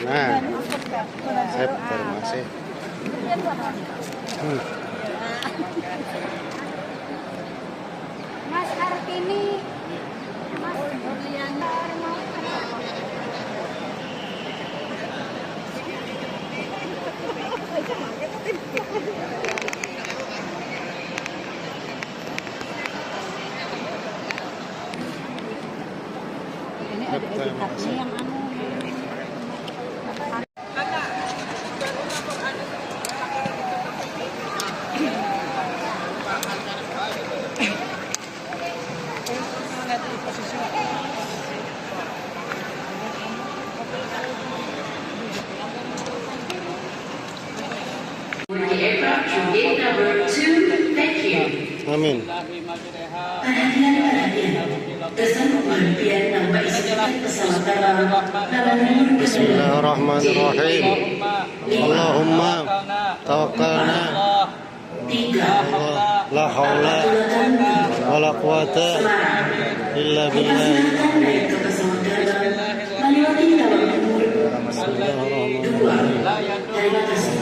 Nah, sip, terima kasih. Mas Kartini, Mas Berliana, ini ada editasinya yang anu. Gate number 2, thank you. Amin. Kesan penghentian nama istirahat pesawat terbang pada nomor Bismillahirrahmanirrahim. Allahumma tawakkalna. 3. La haula wa la quwata illa billah. Ke pesawat terbang melewati Lawang Timur. 2. Terima kasih.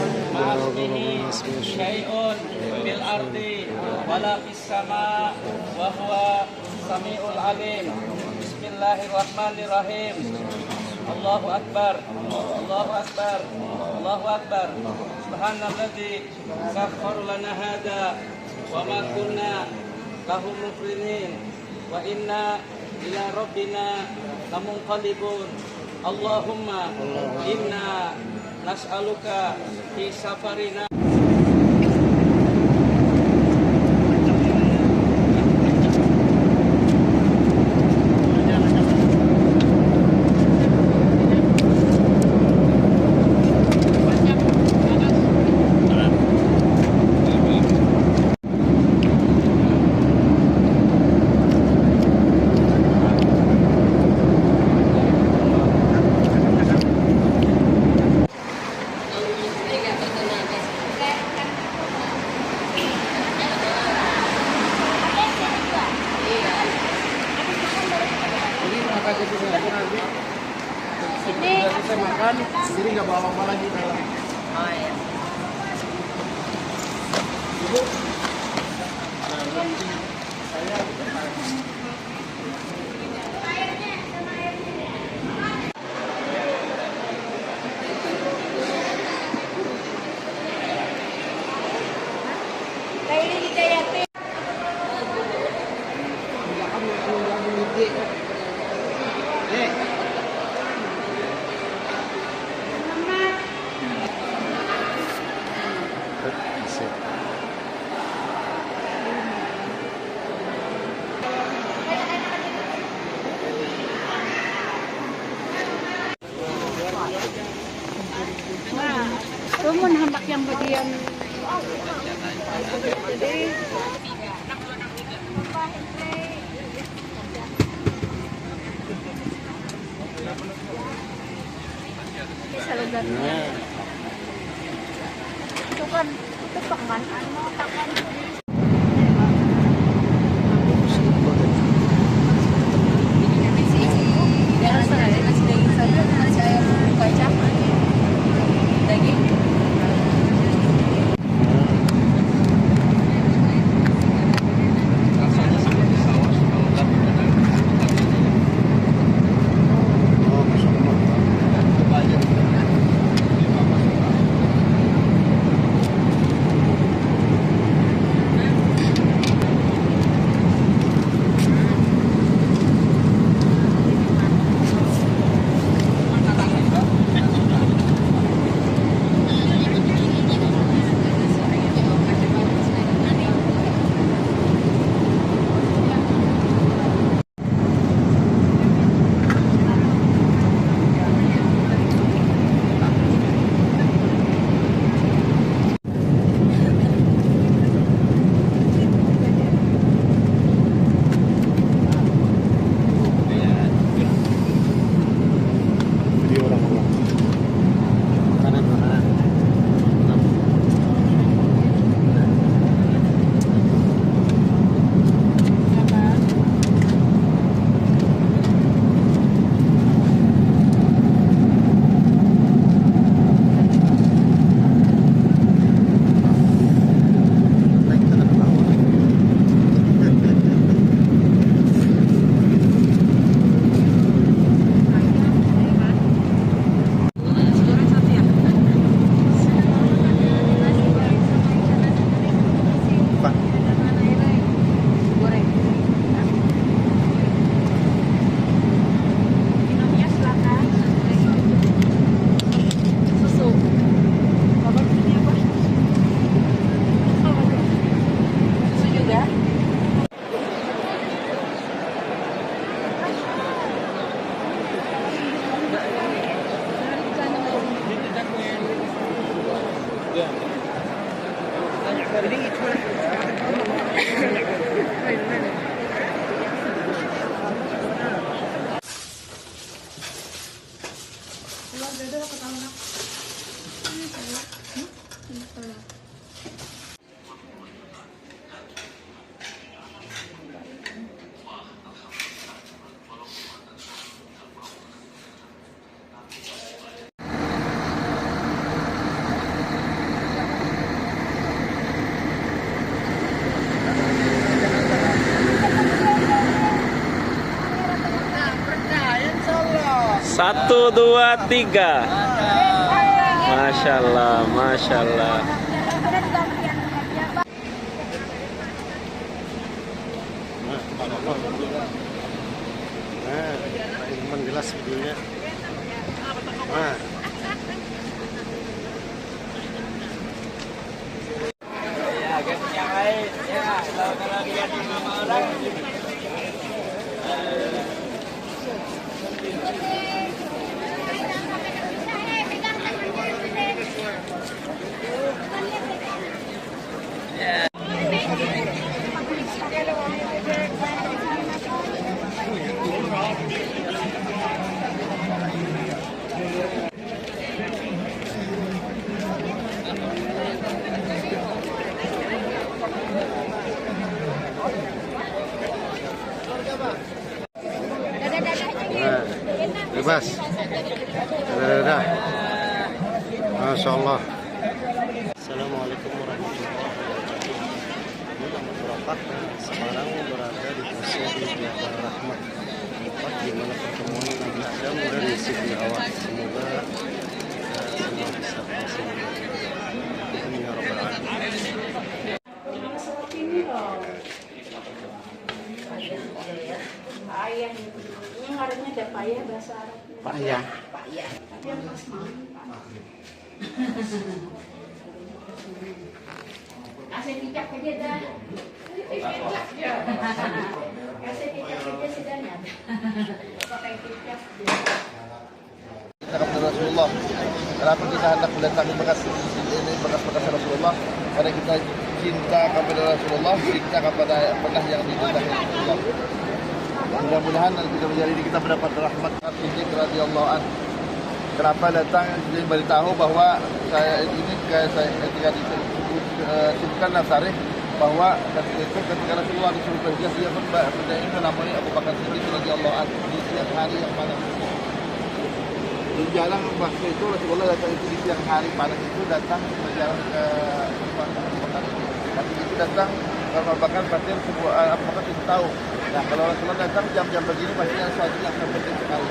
Syai'un bil ardi wala fis sama wa huwa samiul alim. Bismillahirrahmanirrahim. Allahu akbar. Allahu akbar. Allahu akbar. Subhanalladzi sakhkhara lana hada wa ma kunna lahu muqrinin wa inna ila rabbina lamunqalibun. Allahumma inna nas'aluka fi safarina. Ini Kita makan, jadi nggak bawa apa lagi dalam. oh ya. Ibu, nah, nanti saya Kayak ini Hidayati. Tumun hendak yang bagian jadi salurannya itu kan itu pengan anu takan Satu, dua, tiga. Masya Allah, Masya Allah. Nah, Ilman jelas videonya. Nah. Nah, bebas. Dadah. Masya Allah. Assalamualaikum warahmatullahi wabarakatuh. Ini nama Surafat Semarang berada di posisi di Jabal Rahmat, tempat di mana pertemuan Nabi Adam dan Siti Hawa. Semoga semua bisa berhasil. Amin ya rabbal alamin. Ayah ini ngarannya ada payah bahasa Arab. Payah. Tapi yang pas mau. Kasih pijak aja dah. Kasih pijak aja sedangnya. Pakai pijak. Kepada Rasulullah. Kenapa kita hendak mendatangi bekas-bekas Rasulullah? Karena kita cinta kepada Rasulullah, cinta kepada pernah yang dicintai Rasulullah. Mudah-mudahan kita menjadi kita mendapat rahmat Siddiq radhiyallahu anhu. Kenapa datang jadi beritahu bahwa saya ini ketika disebutkan Nasarih bahwa ketika Rasulullah disuruh berhijrah dia pun ini menamai Abu Bakar Siddiq radhiyallahu anhu di siang hari yang panas. Jadi jarang waktu itu Rasulullah datang itu di siang hari panas itu datang berjalan ke Abu Bakar. Waktu itu datang Abu Bakar pasti Abu Bakar itu tahu. Nah kalau Rasulullah datang jam-jam begini pastinya sesuatu yang sangat penting sekali.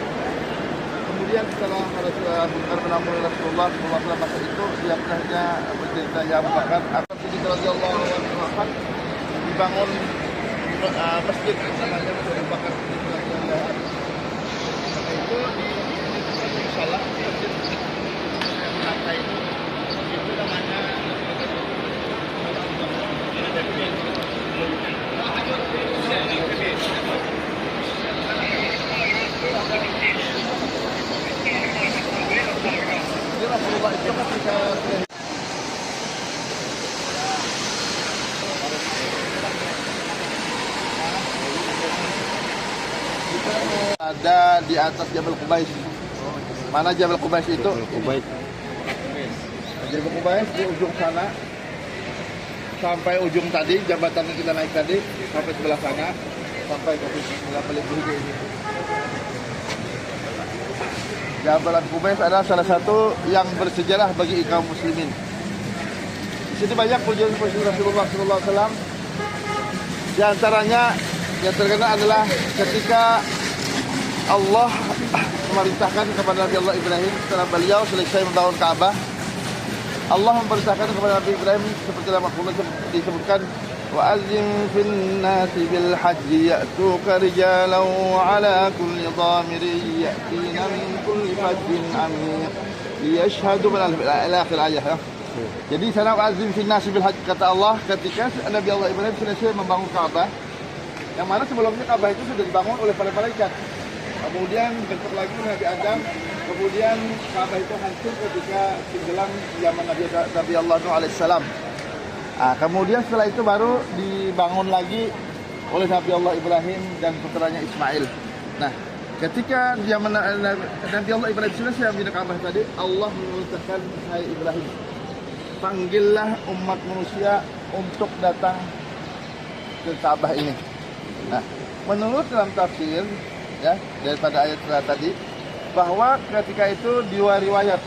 Kemudian setelah Rasulullah Abu Bakar menampung Rasulullah masa itu siapnya bercerita ya Abu Bakar akan Siddiq radhiyallahu anhu dibangun masjid namanya Abu Bakar Siddiq radhiyallahu anhu. Maka itu di salah masjid yang lantai itu namanya Rasulullah itu ketika ada di atas Jabal Qubais. Mana Jabal Qubais itu? Kuwait. Jabal Qubais di ujung sana sampai ujung tadi jembatan yang kita naik tadi sampai sebelah sana sampai ke sebelah Belitung ini. Jabal Qubais adalah salah satu yang bersejarah bagi kaum muslimin. Di sini banyak pujian-pujian Rasulullah SAW. Di antaranya yang terkenal adalah ketika Allah memerintahkan kepada Nabi Allah Ibrahim setelah beliau selesai membangun Ka'bah. Allah memerintahkan kepada Nabi Ibrahim seperti dalam Al-Quran disebutkan وَأَذِّنْ فِي النَّاسِ بِالْحَجِّ يَأْتُوكَ رِجَالًا وَعَلَى كُلِّ ضَامِرٍ يَأْتِينَ مِنْ كُلِّ فَجٍّ عَمِيقٍ لِيَشْهَدُوا إلى آخر ayat. Jadi sana وَأَذِّنْ فِي النَّاسِ بِالْحَجِّ kata Allah ketika Nabi Allah Ibrahim selesai membangun Ka'bah, yang mana sebelumnya Ka'bah itu sudah dibangun oleh para malaikat. Kemudian bentuk lagi Nabi Adam, kemudian Ka'bah itu hancur ketika tenggelam zaman Nabi Allah Nuh alaihissalam. Kemudian setelah itu baru dibangun lagi oleh Nabi Allah Ibrahim dan putranya Ismail. Nah, ketika dia Nabi Allah Ibrahim sudah siap di Ka'bah tadi, Allah memerintahkan, hai Ibrahim, panggillah umat manusia untuk datang ke Ka'bah ini. Nah, menurut dalam tafsir ya daripada ayat tadi, bahwa ketika itu dua riwayat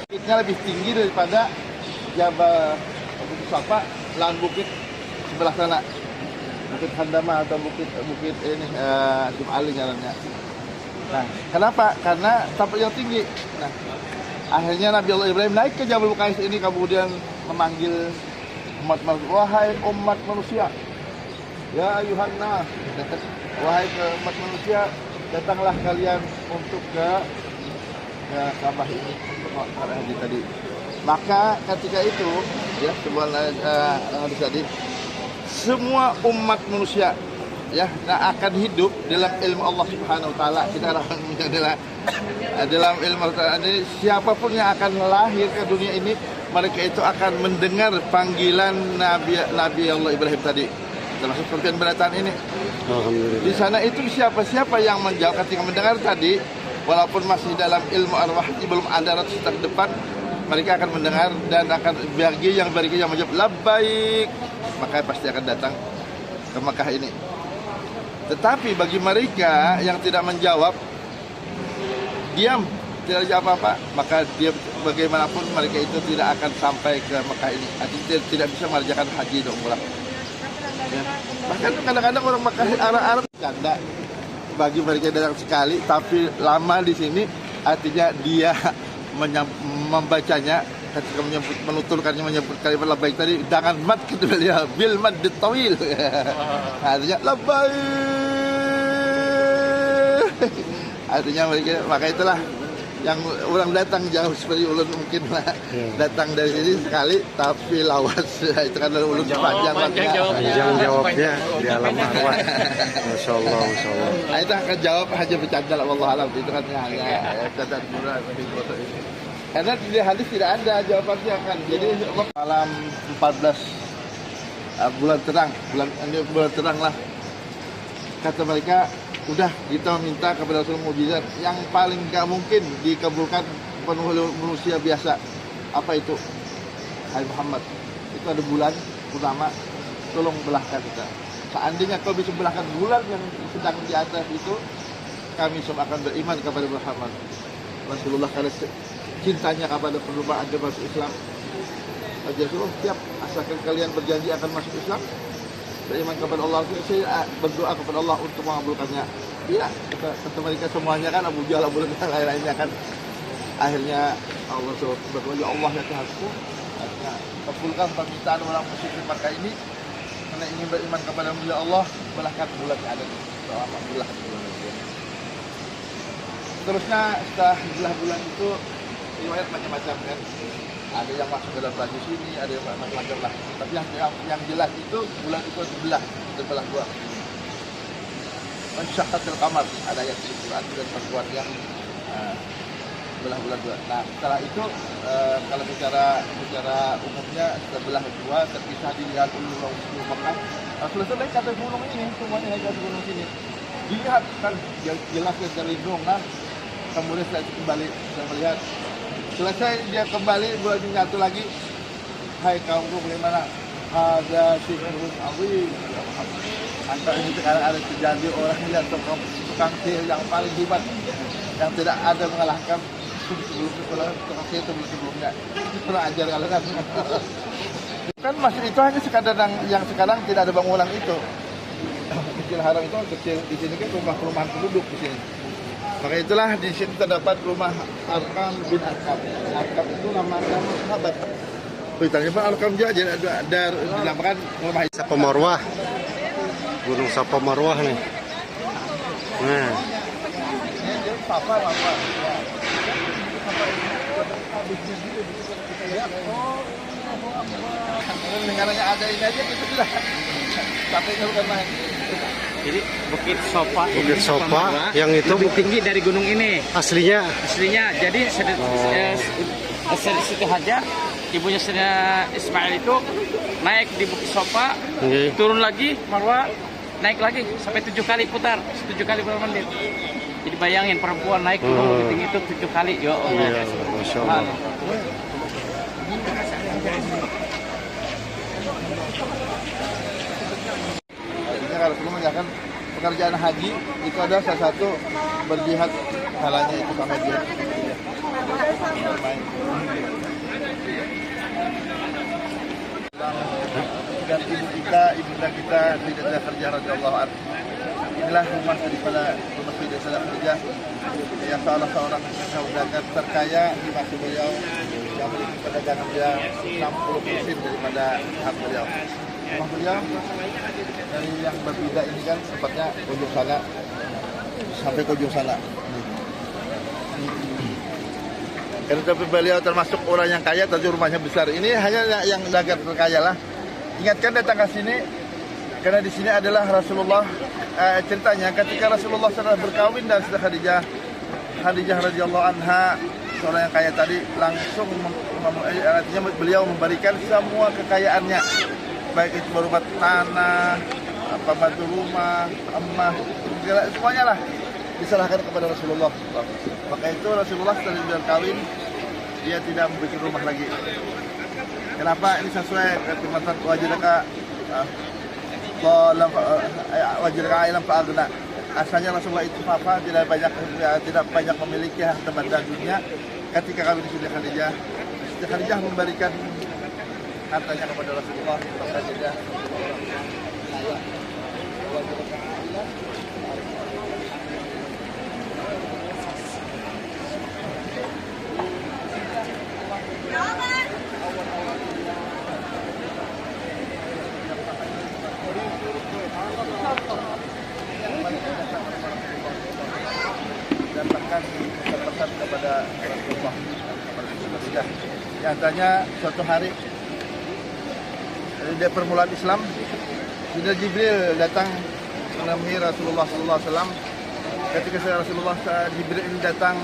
bukitnya lebih tinggi daripada Jabal Bukit Safa, lahan bukit sebelah sana, Bukit Handama atau bukit ini Jum'ali jalannya. Nah, kenapa? Karena tampaknya tinggi. Nah, akhirnya Nabi Allah Ibrahim naik ke Jabal Qais ini, kemudian memanggil umat manusia, wahai umat manusia, ya ayuhan nas, wahai umat manusia, datanglah kalian untuk ke Ka'bah ini untuk melakukan haji tadi. Maka ketika itu ya sebuah hadis tadi, semua umat manusia ya akan hidup dalam ilmu Allah Subhanahu wa taala. Kita adalah dalam ilmu Allah. Siapapun yang akan lahir ke dunia ini, mereka itu akan mendengar panggilan Nabi Allah Ibrahim tadi. Termasuk serpihan berataan ini. Di sana itu siapa-siapa yang menjawab ketika mendengar tadi, walaupun masih dalam ilmu arwah, belum ada ratus tahun depan, mereka akan mendengar dan akan bagi yang menjawab labbaik, maka pasti akan datang ke Makkah ini. Tetapi bagi mereka yang tidak menjawab, diam, tidak jawab apa-apa, maka dia bagaimanapun mereka itu tidak akan sampai ke Makkah ini. Artinya tidak bisa mengerjakan haji dan umrah. Ya. Bahkan kadang-kadang orang Makkah Arab canda, bagi mereka datang sekali tapi lama di sini, artinya dia membacanya ketika menyebut kalimat labbaik tadi dengan mad gitu ya, bil mad tawil. Artinya labbaik. Artinya mereka, maka itulah yang orang datang jauh seperti ulun mungkin lah datang dari sini sekali tapi lawas itu kan ulun panjang jawabnya di alam arwah. Masya Allah, Masya Allah. Nah, itu akan jawab hanya bercanda lah, wallahu alam, itu kan hanya catatan murah karena di hadis tidak ada jawabannya kan. Jadi malam 14 bulan terang lah, kata mereka, udah kita minta kepada Rasul mukjizat yang paling gak mungkin dikabulkan penuh manusia biasa. Apa itu? Hai Muhammad, itu ada bulan purnama, tolong belahkan kita. Seandainya kau bisa belahkan bulan yang sedang di atas itu, kami semua akan beriman kepada Muhammad Rasulullah karena cintanya kepada perubahan agama Islam. Rasulullah siap, asalkan kalian berjanji akan masuk Islam, beriman kepada Allah, saya berdoa kepada Allah untuk mengabulkannya. Iya, kata mereka semuanya kan, Abu Jahal, Abu Lahab, lain-lainnya kan. Akhirnya Allah berdoa, ya Allah ya Tuhanku, kabulkan permintaan orang musyrik Makkah ini, karena ingin beriman kepada ya Allah, belahkan bulan yang ada di bawah, belahkan bulan itu. Terusnya setelah belah bulan itu riwayat macam-macam kan. Ada yang masuk ke dalam baju sini, ada yang macam-macam lah. Tapi yang jelas itu bulan itu terbelah dua. Mansyaqqatil qamar, ada ayat di Quran dan perempuan yang belah bulan dua. Nah, setelah itu kalau secara umumnya terbelah dua, terpisah dilihat ulul Makkah. Selesai kata gunung ini, semuanya naik ke gunung sini. Dilihat kan jelas dari gunung, kemudian setelah itu kembali saya melihat. Selesai dia kembali bulan nyatu lagi. Hai kaumku, bagaimana? Ada sihrun azim. Antara ini sekarang ada terjadi orang yang tukang sihir yang paling hebat, yang tidak ada mengalahkan tukang sihir sebelumnya. Kurang ajar kalau kan. Kan masjid itu hanya sekadar yang sekarang tidak ada bangunan itu. Masjidil Haram itu kecil, di sini kan rumah-rumahan penduduk di sini. Maka itulah di sini terdapat rumah Arqam bin Arqam. Arqam itu nama sahabat. Ditanya Pak Arqam juga ada dinamakan rumah Safa Marwah. Gunung Safa Marwah nih. Nah. Safa Marwah. Negaranya ada ini aja kita sudah. Sampai bukan main. Jadi Bukit Sofa yang itu lebih tinggi dari gunung ini. aslinya. Jadi Siti Hajar ibunya Sayyidina Ismail itu naik di Bukit Sofa, Nggih. turun lagi Marwah, naik lagi sampai 7 kali putar, 7 kali putar mandiri. Jadi bayangin perempuan naik turun tinggi itu 7 kali, ya Allah. Iya, Masya Allah. Artinya kalau semua mengerjakan pekerjaan haji itu ada salah satu berjihad halanya itu sama jihad. Dan ibunda kita Sayyidah Khadijah radhiyallahu anha. Inilah rumah daripada rumah Sayyidah Khadijah yang salah seorang saudagar terkaya di masa beliau yang memiliki perdagangan beliau 60% daripada hak beliau. Rumah beliau dari yang berbeda ini kan tempatnya ujung sana sampai ke ujung sana. Karena tapi beliau termasuk orang yang kaya, tapi rumahnya besar. Ini hanya yang dagang terkaya lah. Ingatkan datang ke sini, karena di sini adalah Rasulullah. Ceritanya ketika Rasulullah sedang berkawin dan Sayyidah Khadijah radhiyallahu anha, seorang yang kaya tadi, langsung artinya beliau memberikan semua kekayaannya, baik itu berupa tanah, batu rumah, emas, semuanya lah diserahkan kepada Rasulullah. Maka itu Rasulullah setelah berkawin, dia tidak membuat rumah lagi. Kenapa? Ini sesuai kata wajibaka wajibaka alam fa'agna. Asalnya Rasulullah itu tidak banyak memiliki harta benda dunia. Ketika kawin Sayyidah Khadijah, Sayyidah Khadijah memberikan hartanya kepada Rasulullah. Maka dia dan bahkan pesan kepada Rasulullah yang tanya suatu hari dari permulaan Islam, Sayyidina Jibril datang menemui Rasulullah SAW. Ketika Rasulullah Jibril datang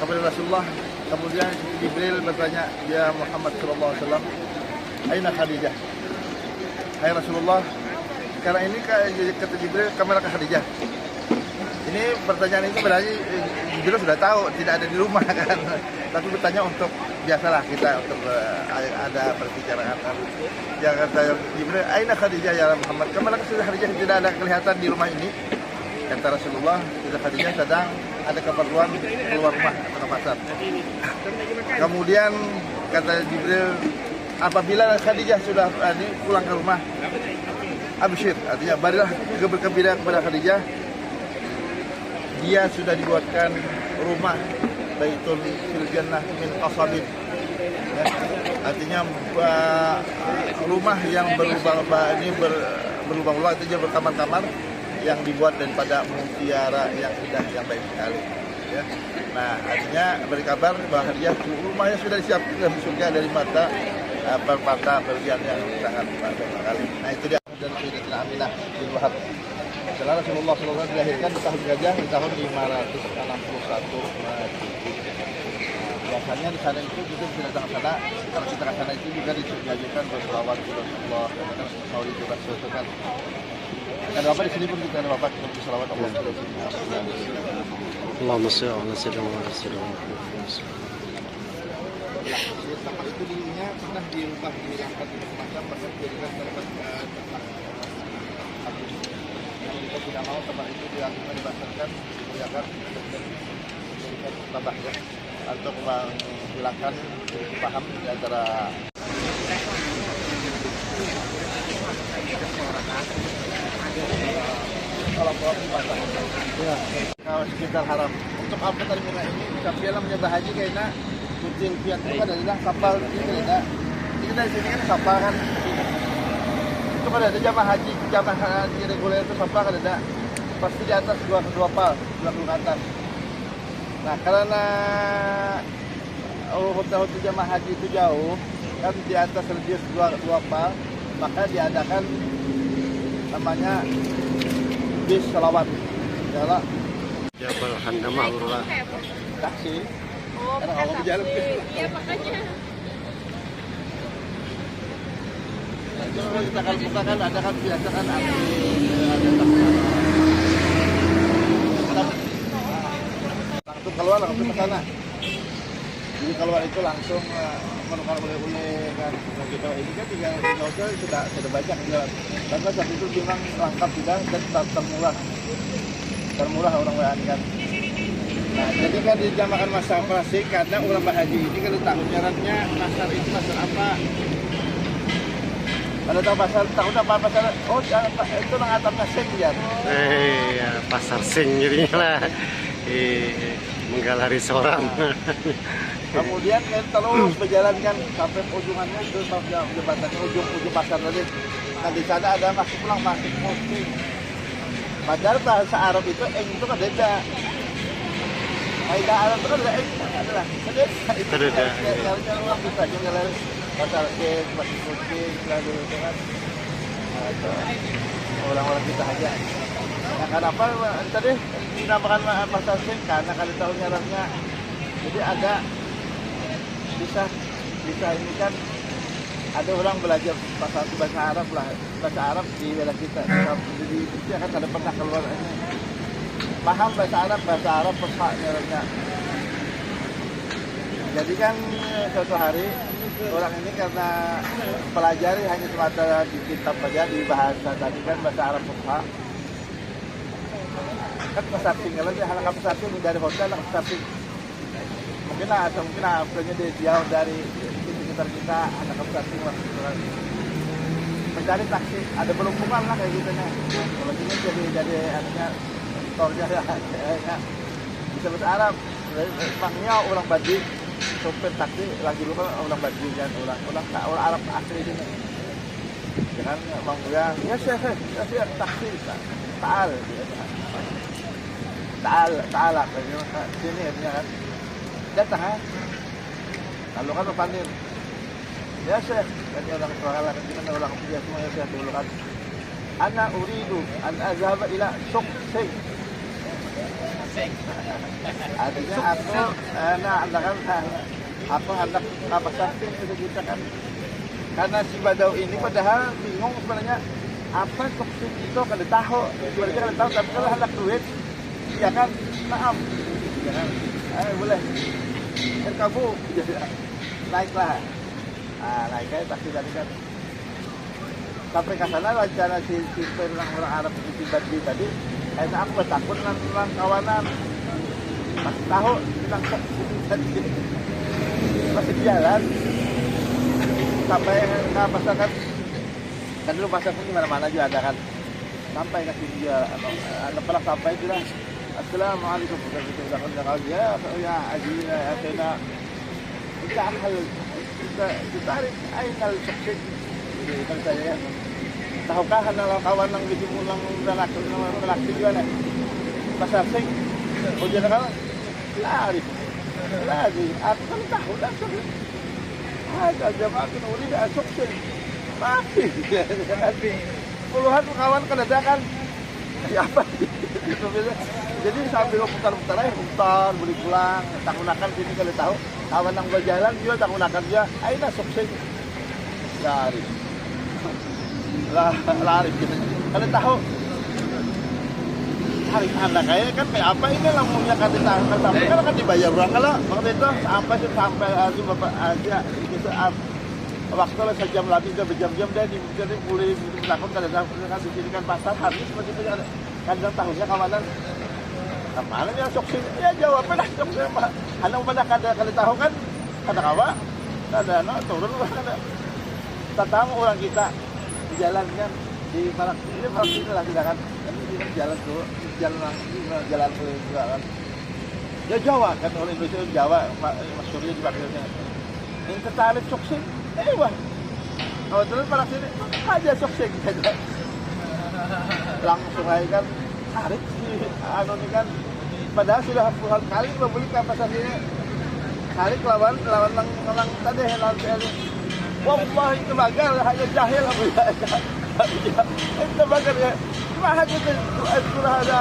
kepada Rasulullah, kemudian Jibril bertanya, ya Muhammad SAW, aina Khadijah? Hai Rasulullah, sekarang ini kata Jibril, kemana ke Khadijah? Ini pertanyaan itu berarti Jibril sudah tahu tidak ada di rumah kan. Tapi bertanya untuk biasalah kita untuk ada perbicaraan. Jangan kata Jibril, aina Khadijah ya Muhammad? Kemana ke Khadijah? Tidak ada kelihatan di rumah ini. Kata Rasulullah, Sayyidah Khadijah sedang ada keperluan keluar rumah atau ke pasar. Kemudian kata Jibril, apabila Khadijah sudah pulang ke rumah, absyir, artinya barilah bergembira kepada Khadijah, dia sudah dibuatkan rumah Baitul fil Jannah min qasabin. Ya, artinya rumah yang berlubang-lubang, artinya berkamar-kamar yang dibuat daripada mutiara yang indah, yang baik sekali. Ya. Nah, artinya berkabar bahwa dia rumahnya sudah disiap dalam surga dari mata bagian yang sangat baik sekali. Nah, itu dia dan Sayyidatina Aminah bin Wahab. Setelah Rasulullah SAW dilahirkan di tahun gajah di tahun 561 biasanya di sana itu kita bisa datang ke sana. Kalau kita ke sana itu juga diajarkan berselawat kepada Rasulullah, mau dijelaskan. Ada apa di sini pun kita ada apa untuk berselawat Allah. Allahumma shalli ala sayyidina Rasulullah. Tempat itu dulunya pernah diubah diangkat macam bahkan dijadikan tempat kita tidak mau tempat itu dilakukan dibasarkan diakan dijadikan tabah ya untuk menghilangkan paham di antara kalau sekitar haram untuk apa tadi ini sampai dalam menyembah haji karena kucing pian itu kan adalah kapal ini ada ini dari sini kan kapal kan itu kan ada jamaah haji reguler itu kapal kan ada pasti di atas dua pal ke atas. Nah karena hotel jamaah haji itu jauh kan di atas radius dua pal, maka diadakan namanya bis selawat jalan Jabal Handama Urula. taksi. Oh, Karena pakai kalau di jalan taksi. Iya, makanya. Kalau kita kalau buka kan ada kan biasa kan ada langsung keluar langsung ke sana. Jadi keluar itu langsung menukar oleh kan kita ini kan tinggal hotel sudah banyak tinggal. Karena saat itu memang lengkap sudah dan termurah orang WA kan. Nah, jadi kan dinamakan masar plastik karena ulama haji ini kalau tahu nyarannya masar itu masar apa? Kalau tahu pasar, tahu apa pasar? Oh, itu nang atapnya sing ya. Ya, pasar sing jadinya lah. Menggalah restoran. Kemudian kan terus berjalan kan sampai ujungannya itu sampai jembatannya ujung pasar tadi. Nah di sana ada masuk musik. Padahal bahasa Arab itu itu kan beda. Bahasa Arab itu kan adalah itu beda. Kalau orang kita jalan pasar sing, masih musik, lalu itu kan orang-orang kita aja. Nah, kenapa tadi dinamakan pasar sing? Karena kalau tahu nyarannya, jadi ada bisa ini kan ada orang belajar bahasa Arab di wilayah kita. Jadi itu akan ada pernah keluar ini paham bahasa Arab pesat nyarannya. Jadi kan suatu hari orang ini karena pelajari hanya semata di kitab saja di bahasa tadi kan bahasa Arab pesat. Kan pasar sing kalau dia halangkan pasar sing dari hotel ke pasar sing mungkin akhirnya dia jauh dari sekitar kita anak pasar sing mencari taksi ada pelumpungan lah kayak gitu nih kalau ini jadi artinya tornya ya bisa bahasa Arab maknya orang Badui sopir taksi lagi lupa orang Badui kan orang Arab asli ini jangan bang bilang ya saya taksi Ta'ala sini ya kan datang ha lalu kan pandir ya Syekh kan orang soalan kan orang punya semua ya Syekh dulu kan ana uridu an azhaba ila suq sing artinya aku hendak apa sing itu kita kan karena si Badau ini padahal bingung sebenarnya apa suq sing itu kan tahu sebenarnya kan tahu tapi kalau hendak duit ya kan, maaf, ya kan, boleh, kamu naiklah, naiknya taksi tadi kan, sampai ke sana wawancara si orang Arab itu tadi, saya aku takut dengan kawanan, masih tahu bilang tadi, masih jalan, sampai ke pasar kan dulu pasar pun di mana-mana juga ada kan, sampai ke sini dia, pernah sampai juga. Assalamualaikum warahmatullahi wabarakatuh. Ya Aziz, ya Sayyidina. Kita tarik air kalau sukses. Kan saya tahukah adalah kawan yang dimulang lelaki juga nih. Pasar sing. Kemudian kan lari. Aku kan tahu dah. Ada jamaah kenuri dah sukses. Masih. Puluhan kawan kedatangan. Siapa? Jadi sambil putar-putar aja, beli pulang, tak gunakan sini kalau tahu. Kawan yang berjalan juga tak gunakan dia, ayo sukses. Lari. Kalau tahu, hari anak kayak apa ini lampunya kan ditangkap sampai kan dibayar berapa kalau waktu itu sampai bapak aja itu waktu lah sejam lebih udah berjam-jam dia jadi boleh takut kan di sini kan pasar habis seperti itu kan kandang tahunnya kawanan kemana ya sukses ya jawabnya lah sukses pak anak pada kada tahu kan kada kawa kada turun lah kada tamu orang kita di jalan kan di Marak ini lah tidak kan jalan tuh jalan juga kan ya Jawa kan orang Indonesia Jawa Mas Surya dipanggilnya yang tertarik sukses wah kalau terus pada sini aja sukses aja langsung aja kan tarik ini kan padahal sudah puluhan kali membeli ke pasar ini tarik lawan tadi lawan wah itu bagal hanya jahil apa ya itu bagal ya cuma hanya sudah ada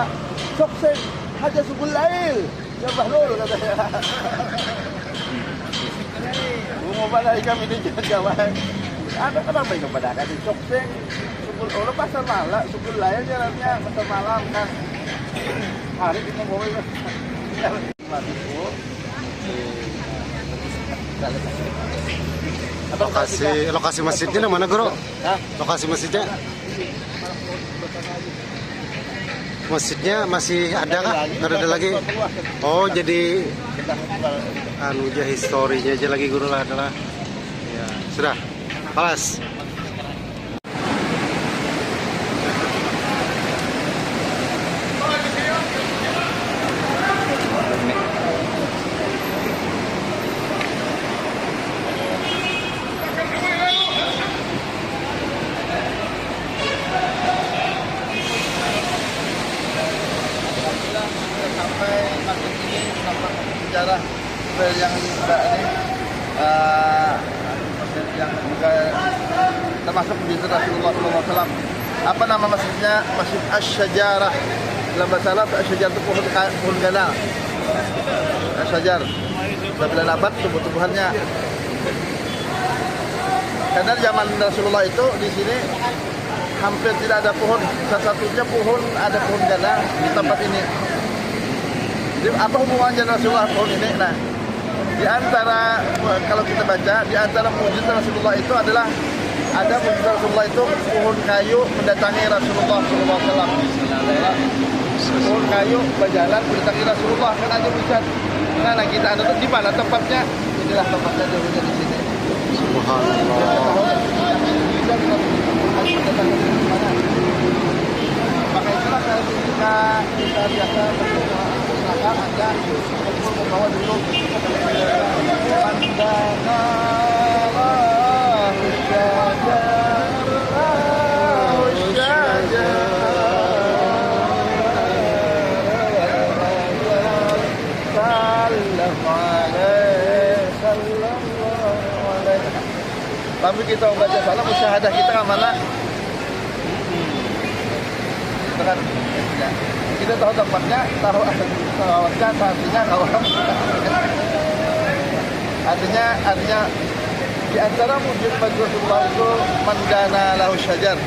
sukses hanya subul lail ya bahlul katanya mau pada kami di Jawa Ada kenapa itu pada kan di Sokseng, Sukul Olo pasar malam, Sukul Layan jalannya pasar malam kan. Hari ini mau bawa Lokasi masjidnya di mana, Guru? Hah? Lokasi masjidnya? Masjidnya masih ada kah? Nggak ada lagi? Oh, jadi anu aja historinya aja lagi, Guru lah adalah. Ya, sudah. Kelas. Sampai masjid ini nampak sejarah yang juga ini masjid yang juga termasuk di Rasulullah SAW. Apa nama masjidnya? Masjid Asy-Syajarah. Dalam bahasa Arab Asy-Syajarah itu pohon gana. Asy-Syajar. 9 abad tumbuh-tumbuhannya. Karena zaman Rasulullah itu di sini hampir tidak ada pohon. Satu-satunya pohon ada pohon gana di tempat ini. Jadi apa hubungannya Rasulullah pohon ini? Nah, di antara kalau kita baca di antara mukjizat Rasulullah itu adalah ada mukjizat Rasulullah itu pohon kayu mendatangi Rasulullah SAW. Pohon kayu berjalan mendatangi Rasulullah kan ada mukjizat. Nah, kita ada di mana tempatnya? Inilah tempatnya dulunya di sini. Subhanallah. Maka itulah ketika kita biasa bersilakan ada membawa dulu tapi kita membaca salam musyahadah kita ke mana? Kan, ya. Kita tahu tempatnya, tahu salawatnya, artinya kalau artinya di antara mujizat Rasulullah itu mandana lahu syajar,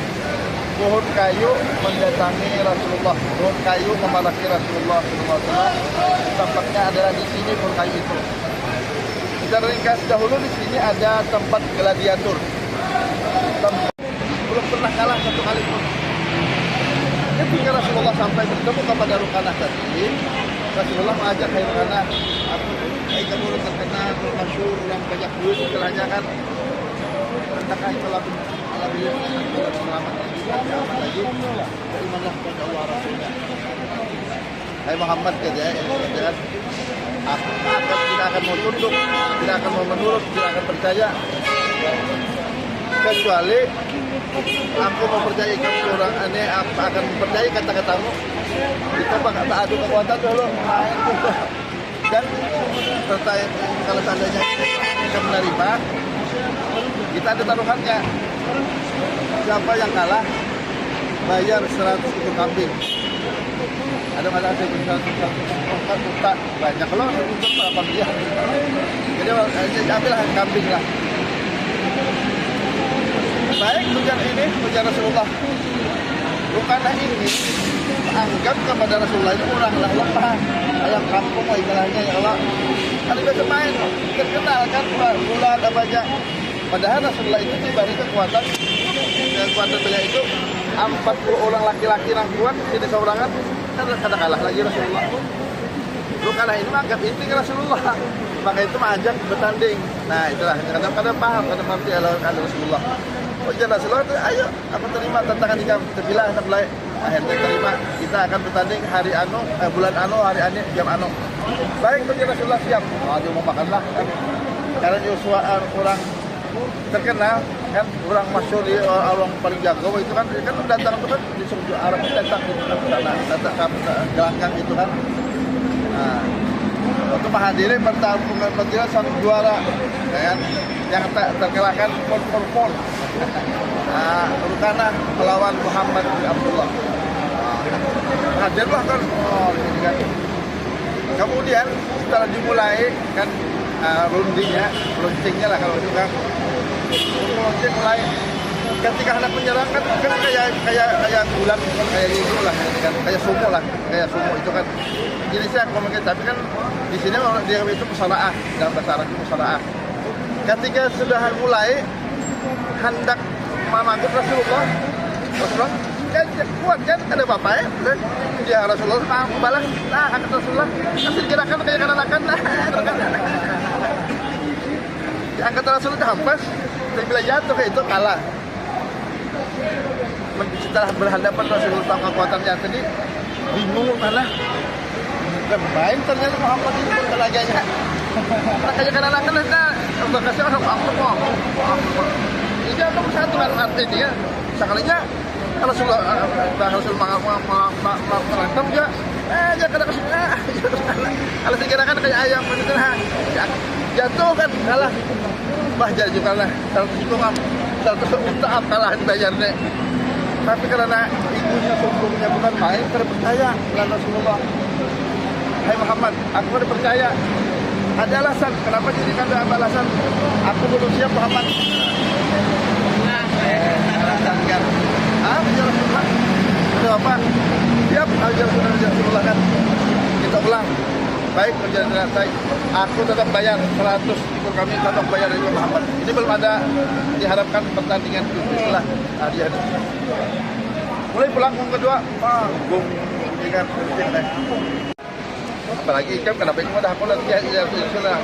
pohon kayu mendatangi Rasulullah, pohon kayu memalaki Rasulullah SAW. Tempatnya adalah di sini pohon kayu itu. Secara ringkas dahulu di sini ada tempat gladiator. Belum pernah kalah satu kali pun. Ketika Rasulullah sampai bertemu kepada Rukanah tadi, Rasulullah mengajak hai Rukanah, hai kamu orang terkenal, masyhur, orang banyak duit, istilahnya kan. Entahkah itu lebih selamat lagi, lebih aman lagi, berimanlah kepada Allah Rasulnya. Hai Muhammad katanya, tidak akan mau tunduk, tidak akan mau menurut, tidak akan percaya, kecuali aku mau percaya kamu orang aneh, apa akan percaya kata-katamu. Kita adu kekuatan dulu, dan serta kalau seandainya kita menerima, kita ada taruhannya. Siapa yang kalah bayar 100 ekor kambing. Ada masalah 100 juta banyak loh, untuk berapa miliar. Jadi ambillah kambing lah. Baik ujar Rasulullah. Rukanah ini anggap kepada Rasulullah itu orang lemah, ayam kampung istilahnya ya Allah. Kan biasa main, terkenal kan bulan apa aja. Padahal Rasulullah itu diberi kekuatan beliau itu 40 orang laki-laki yang kuat, jadi seorangan kan kada kalah lagi Rasulullah. Rukanah ini anggap inti Rasulullah, maka itu mengajak bertanding. Nah itulah kadang-kadang paham, kadang mengerti ada Rasulullah. Oh jangan Rasulullah itu, ayo apa terima tantangan ini kita bilang kita mulai akhirnya terima, kita akan bertanding hari anu, bulan anu, hari anu, jam anu. Baik bagi Rasulullah siap. Oh dia mau makanlah kan. Karena Yosua orang terkenal kan, orang masyhur di orang paling jago itu kan datang itu kan di seluruh Arab datang itu kan datang ke gelanggang itu kan. Nah, waktu menghadiri pertandingan sang juara kan yang terkalahkan pon. Nah, Rukanah melawan Muhammad bin Abdullah. Hadirlah kan, ini kan. Kemudian setelah dimulai kan launchingnya lah kalau itu kan Kemudian mulai ketika hendak menyerang kan kayak bulan, kayak itu lah, kan kayak sumo itu kan. Jadi saya ngomongin, tapi kan di sini orang dia itu musalaah, dalam bahasa Arab itu musalaah. Ketika sudah mulai hendak memanggil Rasulullah kan kuat kan, ada bapak ya Rasulullah mau balas, angkat Rasulullah kasih gerakan kayak kanakan angkat Rasulullah hampas, tapi bila jatuh kayak itu kalah. Setelah berhadapan Rasulullah sama kekuatannya tadi bingung malah bukan main ternyata Muhammad itu tenaganya kayak kanakan udah kasih orang Muhammad ini apa satu kan artinya sekalinya Rasulullah merantem juga aja kena kesini kalau sekirakan kayak ayam bener jatuh kan kalah bahjar juga lah 100 itu ngam 100 taat kalah dibayarnya tapi karena ibunya sebelumnya bukan main terpercaya dengan Rasulullah. Hai Muhammad, aku ada percaya ada alasan kenapa jadi kanda alasan aku belum siap Muhammad alasan kan ya Rasulullah ada apa siap aja Rasulullah kan kita ulang baik perjalanan baik aku tetap bayar 100 ikut kami tetap bayar dari Muhammad ini belum ada diharapkan pertandingan itulah dia mulai pulang kedua gong dengan apalagi ikan kenapa itu dah aku lagi ya Rasulullah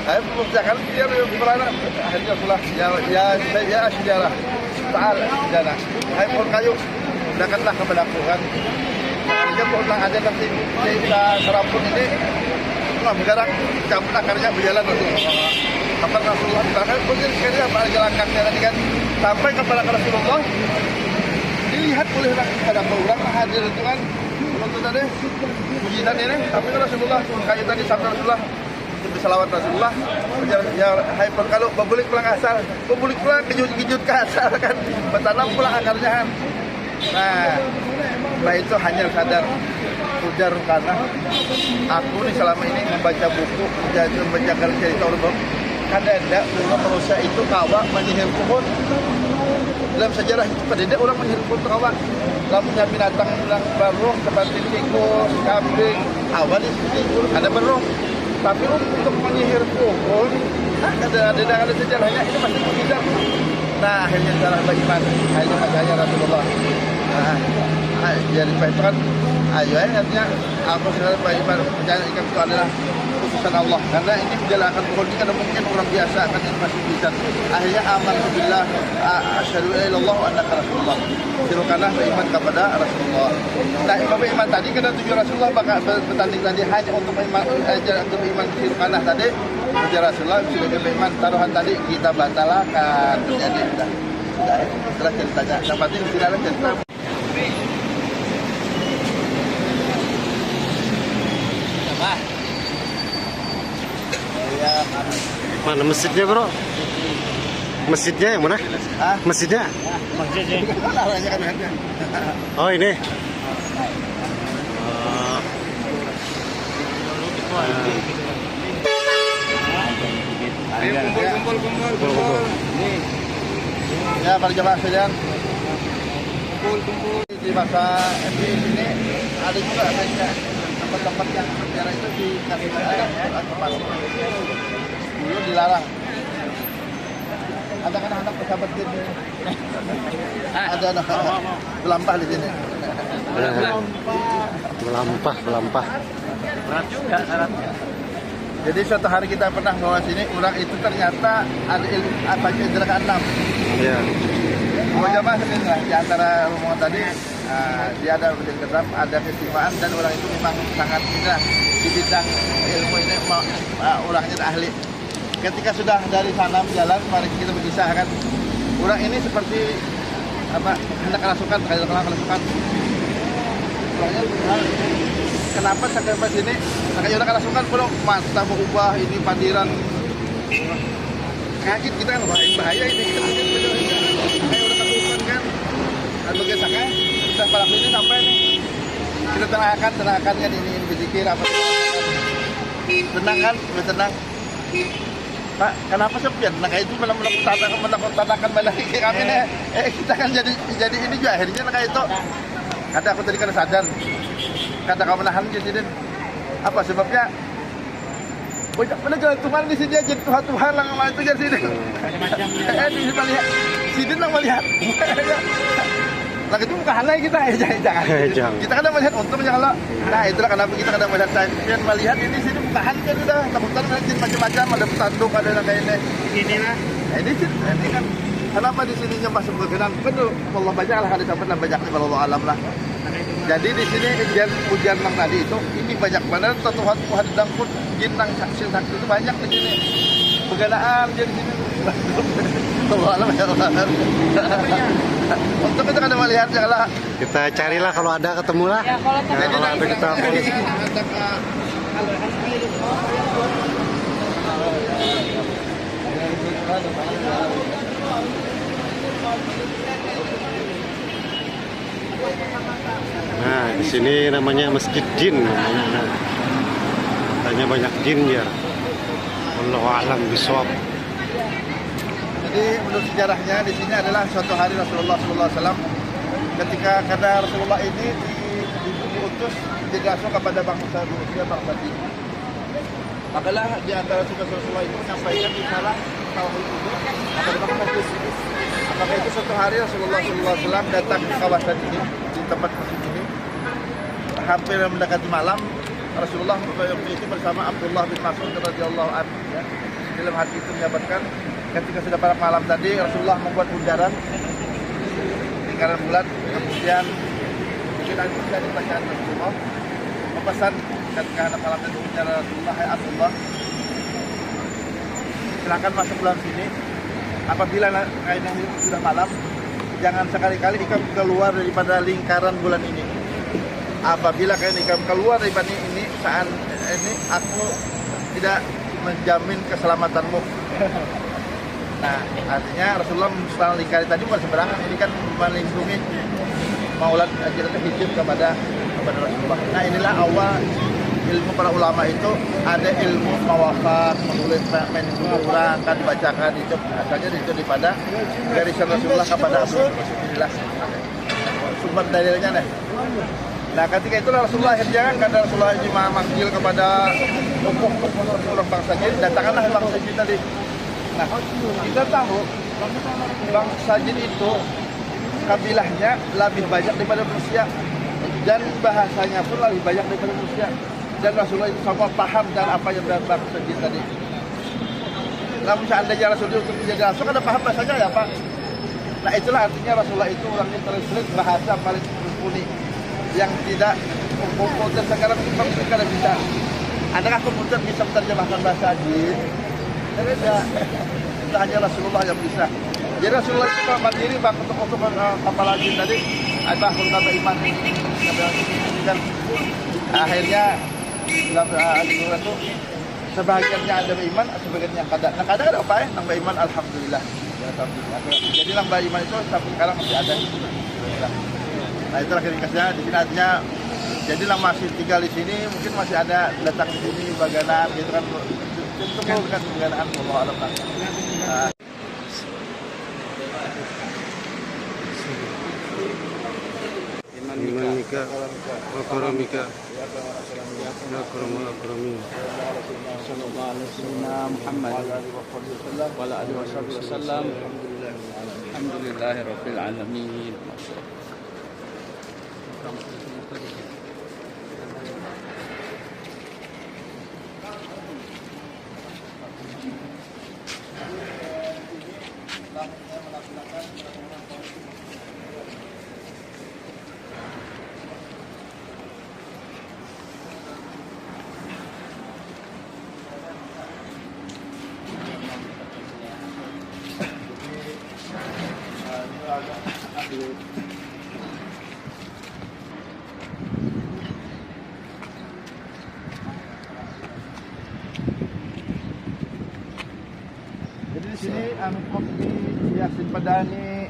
saya mengucapkan dia berana akhirnya Rasulullah ya sejarah ta'ala sejarah hai pun kayu dekatlah kepada aku kan dia pulang aja nanti kita serapun ini menggerak cabut akarnya berjalan Rasulullah kapan Rasulullah bahkan mungkin sekali apa langkahnya tadi kan sampai kepada Rasulullah dilihat oleh pada orang hadir itu kan untuk tadi pujian ini tapi Rasulullah kayu tadi sampai Rasulullah untuk selawat Rasulullah ya hai kalau bebulik pulang asal bebulik pulang kejut ke asal kan bertanam pulang akarnya kan nah itu hanya sadar ujar karena aku nih selama ini membaca buku membaca cerita orang kan ada orang manusia itu kawak menyihir pohon dalam sejarah itu pada orang menyihir pohon kawak lampunya binatang yang baru seperti tikus, kambing awal itu ada beruang tapi untuk menyihir pohon ada sejarahnya ini masih tidak. Nah akhirnya cara beriman akhirnya percaya Rasulullah. Nah jadi itu kan ayo artinya aku sekarang beriman percaya ikan itu adalah keputusan Allah karena ini menjalankan pohon ini kan mungkin orang biasa akan ini masih bisa akhirnya aman billah asyhadu an la ilaha illallah wa annaka rasulullah sirukanlah beriman kepada Rasulullah. Nah beriman tadi kena tujuan Rasulullah bakal bertanding tadi hanya untuk beriman sirukanlah tadi tujuan Rasulullah sudah beriman taruhan tadi kita batalkan jadi sudah setelah ceritanya yang penting tidak ada cerita. Mana masjidnya bro? Masjidnya yang mana? Masjidnya? Oh ini. Kumpul. Ya para jemaah sekalian. Kumpul di masa MBI ini ada juga tempat-tempat yang sejarah itu dikasih tempat dulu dilarang. Ada kan anak pesahabat ini. Ada anak melampah di sini. Melampah. Berat juga syaratnya. Jadi suatu hari kita pernah bawa sini, orang itu ternyata ada baca indra ke-6. Iya. Dua jamaah sebenarnya di antara rombongan tadi, dia ada ke-6, ada keistimewaan dan orang itu memang sangat indra di bidang ilmu ini, orangnya ahli. Ketika sudah dari sana berjalan, mari kita berkisah kan. Orang ini seperti apa? Hendak kerasukan, kerasukan. Orangnya kenapa sampai sini? Makanya udah kerasukan, bro. Mata berubah, ini pandiran. Kaget kita kan, bahaya ini. Kayak udah kerasukan kan. Lalu kita kan, kita palak ini sampai nih. Kita tenangkannya ini berzikir apa? Tenang kan, udah tenang. Pak, kenapa sepian? Nah kayak itu menakut-tanakan balik kami nih. Kita kan jadi ini juga akhirnya nah, kayak itu. Kata aku tadi kan sadar. Kata kamu nahan jadi apa sebabnya? Banyak benar Tuhan di sini aja Tuhan lang itu di sini. Di melihat sini lang melihat. Lagi itu bukan halai kita jangan. Kita kadang melihat untungnya kalau nah itulah kenapa kita kadang melihat saya melihat ini sini bukan kan udah takutan nanti macam-macam ada petanduk ada yang kayak ini lah. Ini kan kenapa di sininya masuk berkenan? Betul Allah banyak lah ada sampai banyak nih Allah alam lah. Jadi di sini hujan nang tadi itu ini banyak banget Tuhan dan pun jin nang saksi itu banyak di sini. Peganaan jadi sini. Allah alam ya Allah. Untuk kita kadang melihat janganlah. Kita carilah kalau ada ketemu lah. Ya, kalau Ya, kalau ada kita post. Nah, di sini namanya Masjid Jin namanya. Nah, katanya banyak jin ya. Wallahu a'lam bishawab. Jadi menurut sejarahnya di sini adalah suatu hari Rasulullah SAW ketika karena Rasulullah ini diutus jadi rasul kepada bangsa Rusia, bangsa Jin. Makalah di antara tugas Rasulullah itu menyampaikan risalah tauhid itu kepada bangsa Jin. Maka itu suatu hari Rasulullah SAW datang ke kawasan ini di tempat masjid ini hampir mendekati malam. Rasulullah waktu itu bersama Abdullah bin Mas'ud radhiyallahu anhu ya. Dalam hati itu menyebutkan ketika sudah pada malam tadi Rasulullah membuat bundaran lingkaran bulat, kemudian kita dari bacaan Rasulullah memesan ketika anak malam tadi bicara Rasulullah, hai Abdullah silakan masuk dalam sini apabila kainnya sudah malam jangan sekali-kali ikam keluar daripada lingkaran bulan ini. Apabila kalian ikam keluar daripada ini saat ini aku tidak menjamin keselamatanmu. Nah, artinya Rasulullah setelah lingkari tadi bukan sembarangan, ini kan melindungi Maulad ajaran hijab kepada Rasulullah. Nah, inilah awal ilmu para ulama itu ada ilmu mawafat, menulis menunjuk orang, kan dibacakan itu asalnya itu daripada garisan Rasulullah kepada Rasulullah. Sumber dalilnya nih. Nah, ketika itulah Rasulullah akhirnya karena Rasulullah ini memanggil kepada tokoh-tokoh bangsa Jin, datangkanlah bangsa Jin tadi. Nah, kita tahu bangsa Jin itu kabilahnya lebih banyak daripada manusia dan bahasanya pun lebih banyak daripada manusia. Dan Rasulullah itu sama paham dan apa yang bangsa Jin tadi. Namun seandainya Rasulullah untuk menjadi rasul ada paham bahasanya ya Pak. Nah, itulah artinya Rasulullah itu orangnya translate bahasa paling mumpuni yang tidak komputer sekarang itu kada bisa. Adakah komputer bisa menerjemahkan bahasa Jin? Tidak. Itu hanya Rasulullah yang bisa. Jadi Rasulullah itu mandiri bang untuk kapal Jin tadi ada beberapa iman dan akhirnya Rasulullah itu sebagiannya ada iman, sebagiannya kada. Nah, kadang ada apa ya? Nambah iman alhamdulillah. Ya, alhamdulillah. Jadi nambah iman itu sampai sekarang masih ada. Nah, itulah ringkasnya. Di sini artinya jadi masih tinggal di sini, mungkin masih ada datang di sini bagaimana gitu kan. Itu kan bagaimana Allah alam. Imanika, Akaramika, Akramin. Sallallahu alaihi wasallam Muhammad wa ala alihi wasallam. Alhamdulillahirabbil alamin. Jadi di sini Kopi Yasin Padani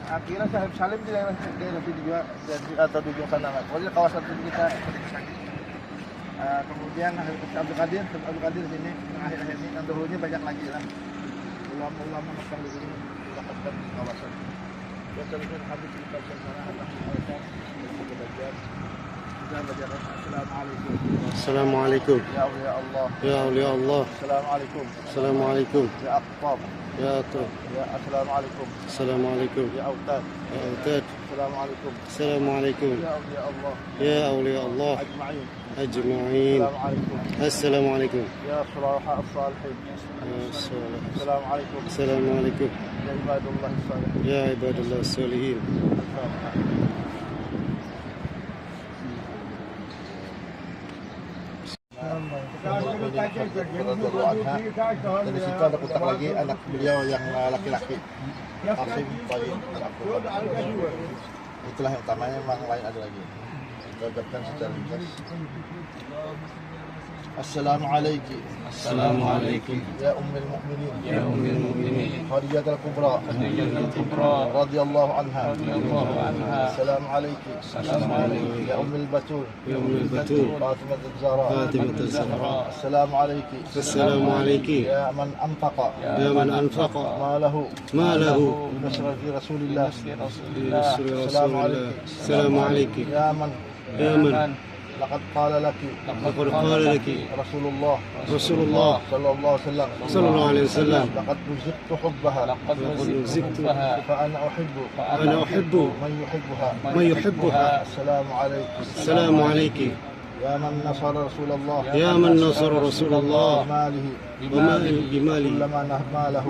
akhirnya Syahib Salim di daerah sini juga atau di ujung sana. Pokoknya kawasan sini kita Kemudian Abdul Qadir sini akhir-akhir ini, dan dahulunya banyak lagi lah ulama-ulama Mekah di sini mendapatkan kawasan. Ya teruskan habis kita bersama Allah Subhanahu Assalamualaikum. Assalamualaikum. Ya awliya Allah. Ya awliya Allah. Assalamualaikum. Assalamualaikum. Ya aqtab. Ya atab. Ya assalamualaikum. Assalamualaikum. Ya autad. Ya autad. Assalamualaikum. Assalamualaikum. Ya awliya Allah. Ya awliya Allah Ajma'in. ajma'in. Assalamualaikum. Assalamualaikum. Ya sulaha as-salihin. Assalamualaikum. Assalamualaikum. Ya ibadullah as-salihin. Ya ibadallah salihin. Dari situ ada kotak lagi anak beliau yang laki-laki, Qasim Tayyib Abdul Qadir. Itulah yang utamanya, memang lain ada lagi. Kita ucapkan secara ringkas. Assalamualaikum. Assalamualaikum. Ya Ummul Mukminin. Ya Ummul Mukminin. Khadijah al-Kubra. Radhiyallahu anha. Assalamualaikum. Assalamualaikum. Ya Ummul Batul. Ya Ummul Batul. Fatimah az-Zahra. Fatimah az-Zahra. Assalamualaikum. Assalamualaikum. Ya man anfaqa Ya man anfaqa ما له له بنصرة رسول الله. Assalamualaikum. Assalamualaikum. يا من Ya man لقد قال لك laqad qala laki رسول الله Rasulullah صلى الله عليه وسلم sallallahu alaihi wasallam لقد رزقت حبها laqad ziktuha فأنا أحب ana uhibbu من يحبها. man yuhibbuha. السلام عليكم. Assalamu alayki يا من نصر رسول الله ya man nasara Rasulullah ماله wa ma bimali. كلما نهما له.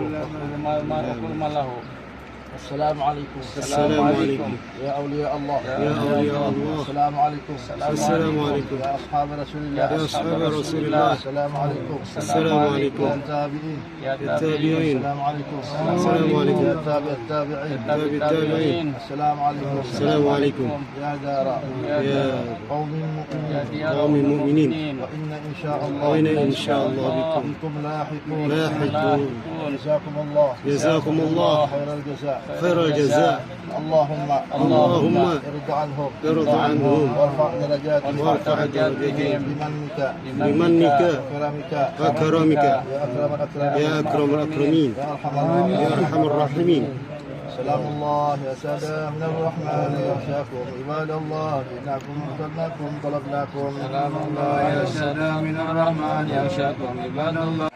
السلام عليكم. Assalamualaikum. يا أولياء الله. Ya awliya Allah. السلام عليكم. Assalamualaikum. يا أصحاب رسول الله. Ya ashab Rasulillah. السلام عليكم. Assalamualaikum. يا التابعين. Ya tabi'in. السلام عليكم. Assalamualaikum. يا تابع التابعين. Tabi tabi'in. السلام عليكم. Assalamualaikum. يا دار Ya قوم مؤمنين. qaumi mu'minin. وإن إن شاء الله Wa inna insyaallah bikum أنتم لاحقون. lahiqun. جزاكم الله Jazakumullah خير الجزاء. khairal jaza. اللهم Allahumma ارض عنهم irda anhum وارفع درجاتهم warfa' darajatihim بمنك bimannika وكرمك wa karamika يا أكرم الأكرمين ya akramal akramin يا أرحم الراحمين. ya arhamar rahimin. سلام الله يا سلام من الرحمن يغشاكم عباد الله إنكم اخترناكم طلبناكم. سلام الله يا Salam min ar-Rahman yaghshakum ibadallah.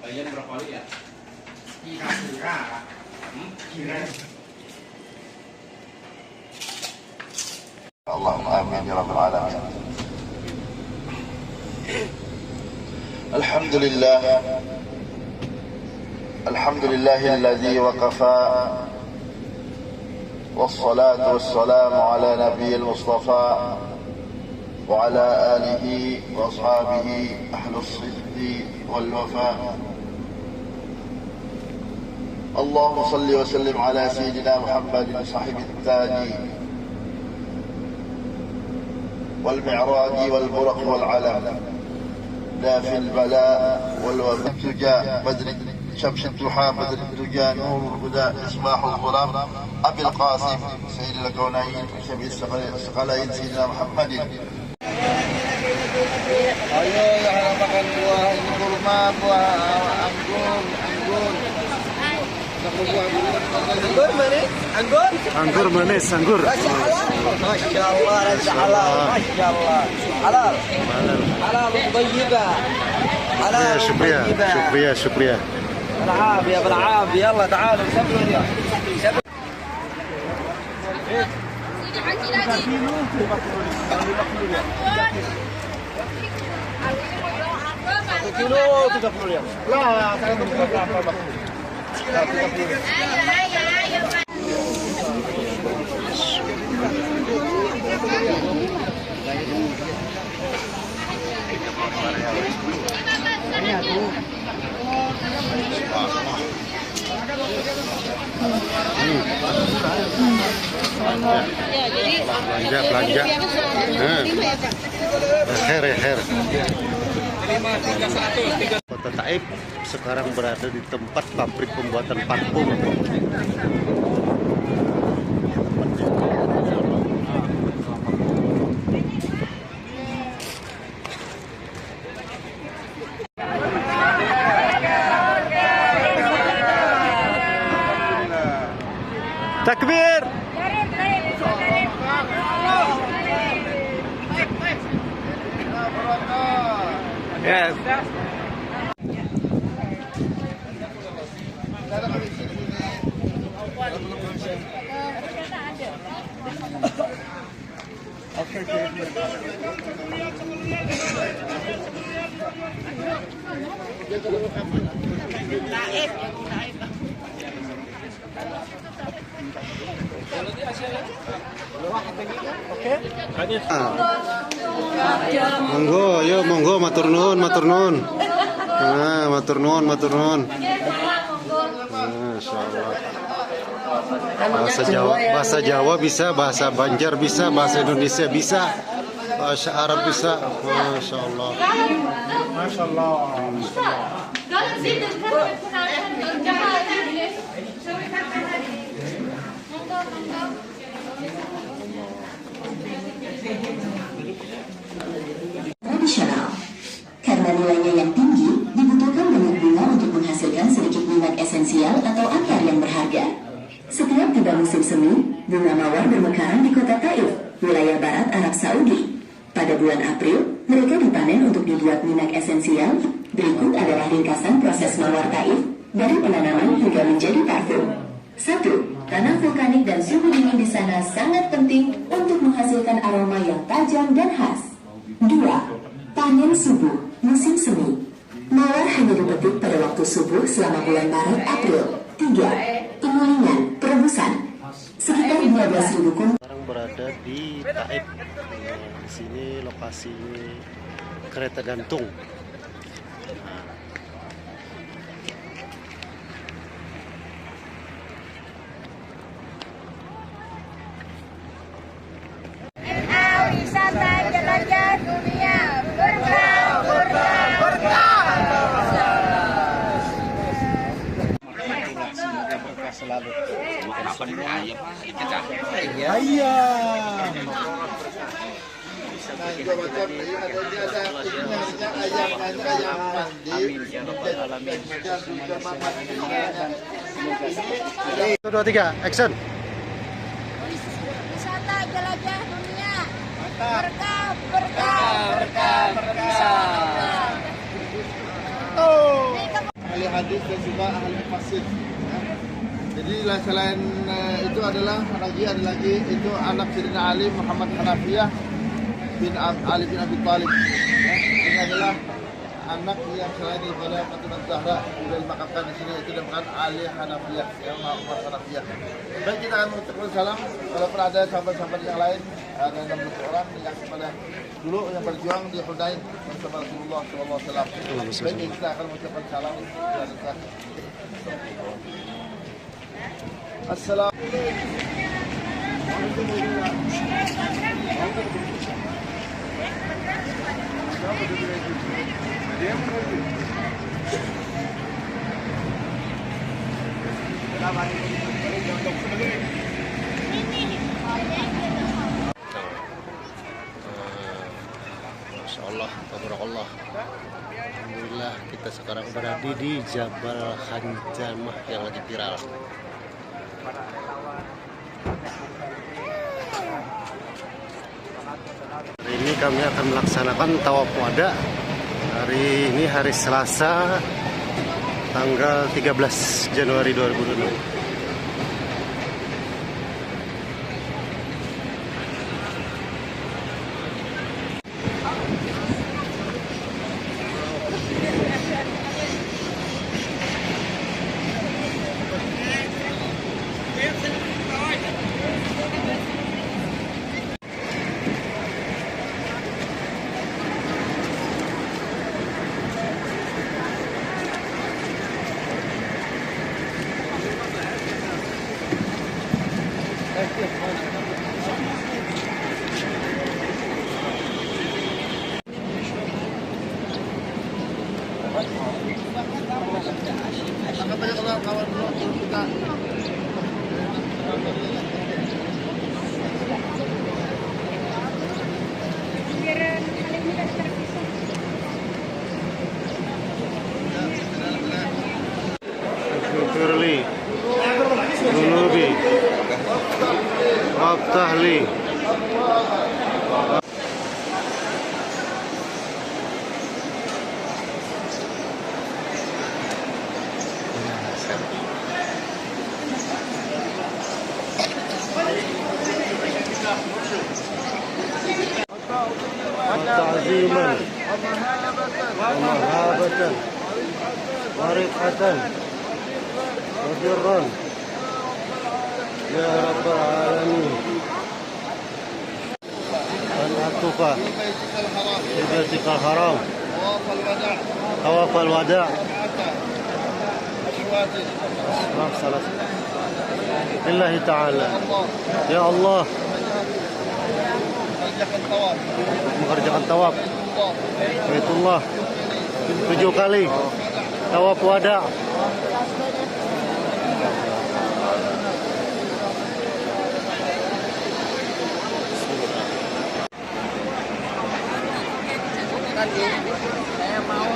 Bayan berapa kali ya? اللهم آمين يا رب العالمين. الحمد لله. الحمد لله الذي وكفى، والصلاة والسلام على نبي المصطفى وعلى آله وأصحابه أهل الصدق والوفاء. اللهم صل وسلم على سيدنا محمد صاحب التاج والمعراج والبرق والعلم، دافع البلاء والوباء، الدجى بدر شمس الضحى، بدر الدجى نور الهدى إصباح الظلام، أبي القاسم سيد الكونين شفيع الثقلين سيدنا محمد. Ayo yang makan buah ini kurma, buah anggur. Anggur manis, anggur. Masya Allah, Masya Allah. Halal. Halal طيبة. Ya, syukriya. بالعافية بالعافية. يلا تعالوا سبلوا اليوم. كيلو 30 ريال. لا 30 Belanja. Khair. Kota Taif sekarang berada di tempat pabrik pembuatan parfum. Takbir! Yes. Monggo, yo monggo matur nuwun, matur nuwun. Nah, matur nuwun, matur nuwun. Masyaallah. Bahasa Jawa bisa, bahasa Banjar bisa, bahasa Indonesia bisa, bahasa Arab bisa. Masyaallah. Masyaallah. Tradisional. Karena nilainya yang tinggi, dibutuhkan banyak bunga untuk menghasilkan sedikit minyak esensial atau akar yang berharga. Setiap tiba musim semi, bunga mawar bermekaran di kota Taif, wilayah barat Arab Saudi. Pada bulan April, mereka dipanen untuk dibuat minyak esensial. Berikut adalah ringkasan proses mawar Taif dari penanaman hingga menjadi parfum. 1. Tanah vulkanik dan suhu dingin di sana sangat penting untuk menghasilkan aroma yang tajam dan khas. 2. Panen subuh, musim semi. Mawar hanya dipetik pada waktu subuh selama bulan Maret April. 3. Pengulingan, perebusan. Sekitar 12.000 kum. Sekarang berada di Taif. Di sini lokasi kereta gantung. Wisata jelajah dunia, berkah, berkah, berkah. Semoga berkah selalu. Kenapa di ayam? Ikan Nah, juga macam ada ayam mandi. Satu, dua, tiga, action. Wisata jelajah dunia, berkah, berkah, berkah, berkah. Ahli hadis dan juga ahli fasih. Jadi selain itu ada lagi itu anak Sayyidina Ali Muhammad Hanafiyah bin Ali bin Abi Thalib. Ini adalah anak yang selain daripada Fatimah Zahra sudah dimakamkan di sini, itu dinamakan Ali Hanafiyah, yang Muhammad Hanafiyah. Baik, kita akan mengucapkan salam. Walaupun ada sahabat-sahabat yang lain, ada 60 orang yang pada dulu yang berjuang di Hunain bersama Rasulullah SAW. Baik, kita akan mengucapkan salam. Assalamualaikum. Masya Allah, tabarakallah. Alhamdulillah, kita sekarang berada di Jabal Khanjamah yang lagi viral. Hari ini kami akan melaksanakan tawaf wada. Hari ini hari Selasa, tanggal 13 Januari 2026. Waftah li. تعظيما ومهابة ورفعة وبرا يا رب العالمين أن أطوف ببيتك الحرام طواف الوداع لله تعالى. Ya Allah, mengerjakan tawaf Baitullah 7 kali, tawaf wada. Saya mau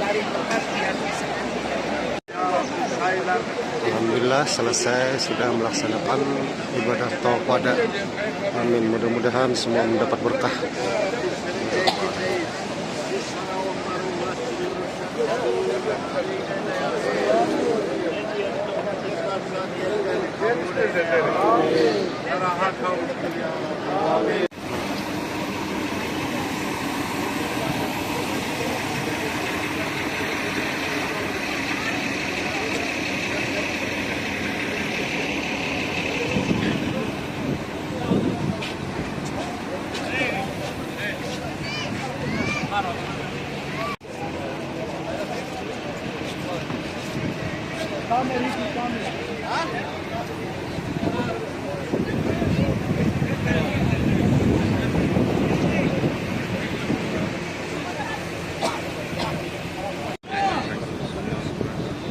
cari tempat biar bisa. Alhamdulillah selesai, sudah melaksanakan ibadah tawaf wada. Amin, mudah-mudahan semua mendapat berkah.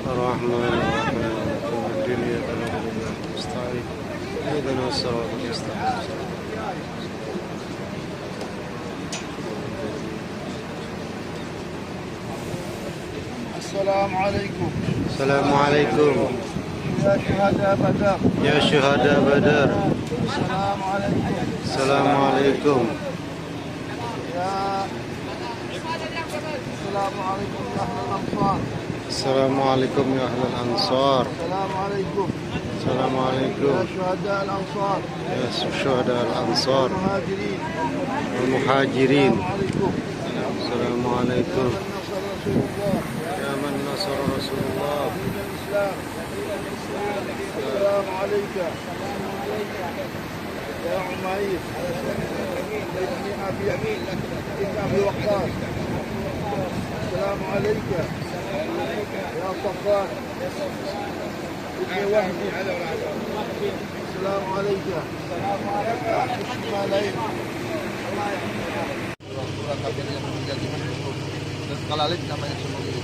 الرحمن الرحيم الدنيا المستعين اهدنا الصراط المستقيم. السلام عليكم. السلام عليكم يا شهداء بدر. يا شهداء بدر. السلام عليكم. السلام عليكم. السلام عليكم يا أهل الأنصار. السلام عليكم يا أهل الأنصار. السلام عليكم. السلام عليكم يا شهداء الأنصار. يا شهداء الأنصار المهاجرين. والمهاجرين. السلام عليكم. السلام عليكم يا من نصر رسول الله. يا من نصر رسول الله. السلام عليك يا عمير ابن أبي وقاص. السلام عليك يا صفوان ابن وهب. السلام عليك يا إسماعيل. Dan Kalalid namanya semua itu.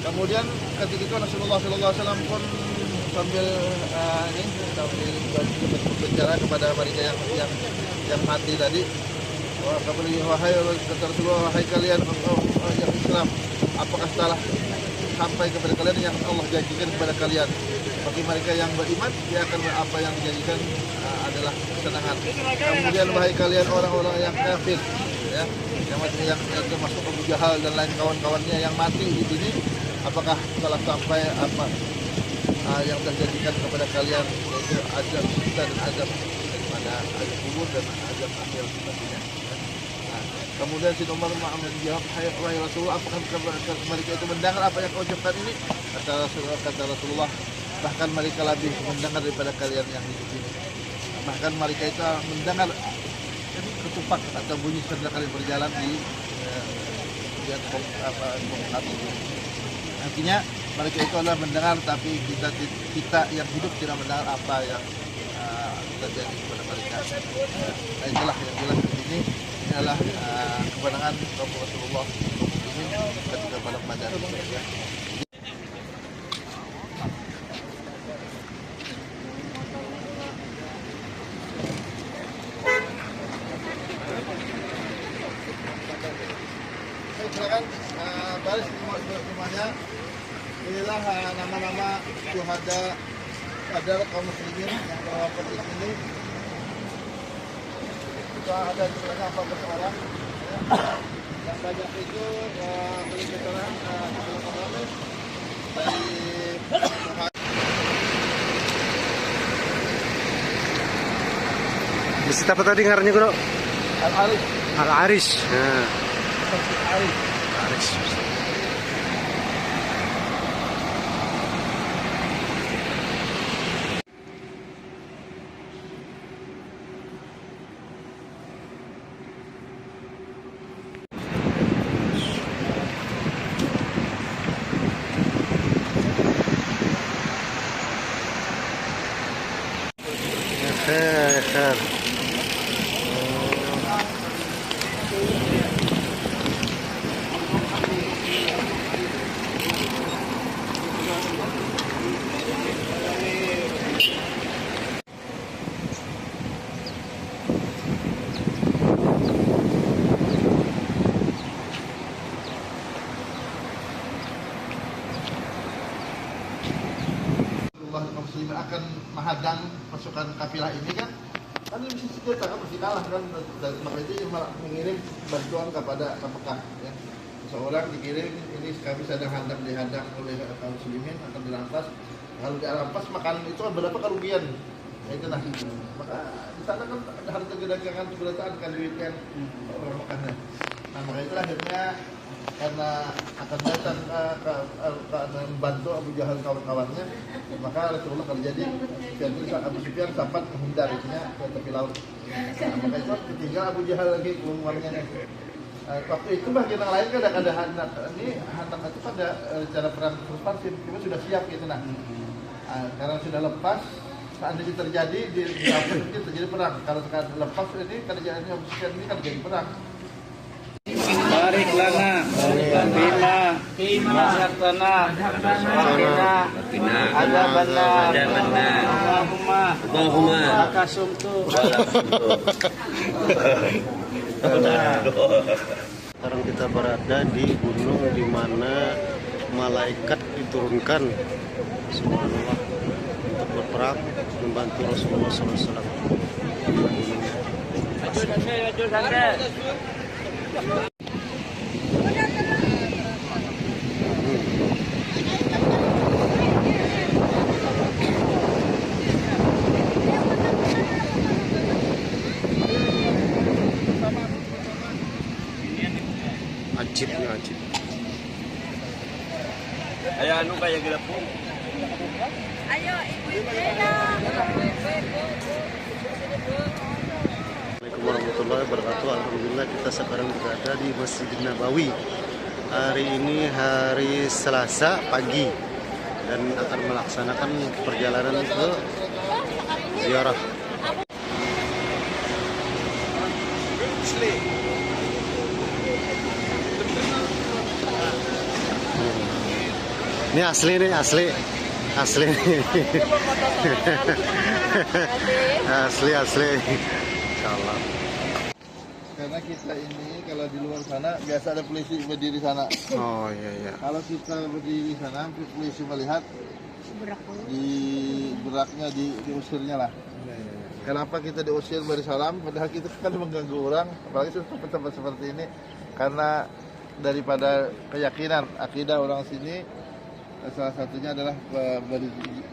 Kemudian ketika itu Rasulullah SAW pun sambil berbicara kepada mereka yang mati tadi. Wahai Rasulullah, wahai kalian yang Islam, apakah telah sampai kepada kalian yang Allah janjikan kepada kalian? Bagi mereka yang beriman, dia akan apa yang dijanjikan adalah kesenangan. Kemudian wahai kalian orang-orang yang kafir, ya, yang termasuk Abu Jahal dan lain kawan-kawannya yang mati di sini, apakah telah sampai apa yang terjadikan kepada kalian, yaitu azab kita dan azab daripada azab kubur dan azab akhir nantinya. Kemudian si Umar menjawab, wahai Rasulullah, apakah mereka itu mendengar apa yang kau ucapkan ini? Kata Rasulullah, bahkan mereka lebih mendengar daripada kalian yang hidup ini. Bahkan mereka itu mendengar ketupak atau bunyi sandal kalian berjalan di atas. Artinya mereka itu adalah mendengar, tapi kita yang hidup tidak mendengar apa yang terjadi kepada mereka. Nah, itulah yang jelas di sini. Ini adalah kemenangan Rasulullah ketika pada Badar. Silakan baris semuanya. Inilah nama-nama syuhada Badar kaum muslimin yang wafat di sini. ada sebenarnya 14 orang. Yang banyak itu beli veteran Masjid apa tadi ngarannya Bro? Al-Arif. Al-Arish. Nah. Arif. Arish. Khair. Muslimin akan menghadang pasukan kafilah ini kan ini mesti kita kan mesti kalah kan, dan maka itu malah mengirim bantuan kepada Mekah ya. Seorang dikirim, ini kami sedang dihadang oleh kaum muslimin, akan dirampas. Kalau dirampas makanan itu berapa kerugian ya, itu nah maka di sana kan harta dagangan keberadaan kan duitkan orang Mekahnya. Nah maka itu akhirnya karena akan datang ke membantu Abu Jahal kawan-kawannya, maka Rasulullah terjadi Abu Sufyan sempat menghindar ke tepi laut. Nah, maka itu ketinggal Abu Jahal lagi keluarnya. Waktu itu bagian yang lain kan ada handak itu pada rencana perang terus parsim, cuma sudah siap gitu nah. Karena sudah lepas, seandainya terjadi di mungkin terjadi perang. Kalau sekarang lepas ini kerjaannya Abu Sufyan ini kan jadi perang. Barik lana bima yaktana wakina ada benar Allahumma akasumtu. Sekarang kita berada di gunung di mana malaikat diturunkan subhanallah untuk berperang membantu Rasulullah SAW. Maju santai. Ajib. Ayo anu kayak gelapung. Ayo ibu Ina. Assalamualaikum warahmatullahi wabarakatuh. Alhamdulillah kita sekarang berada di Masjid Nabawi. Hari ini hari Selasa pagi dan akan melaksanakan perjalanan ke ziarah. Ini asli nih, asli. Asli. Insyaallah. Karena kita ini kalau di luar sana biasa ada polisi berdiri sana. Oh iya. Kalau kita berdiri di sana, polisi melihat di beraknya diusirnya lah. Kenapa kita diusir beri salam? Padahal kita kan mengganggu orang, apalagi tempat seperti ini, karena daripada keyakinan akidah orang sini. Salah satunya adalah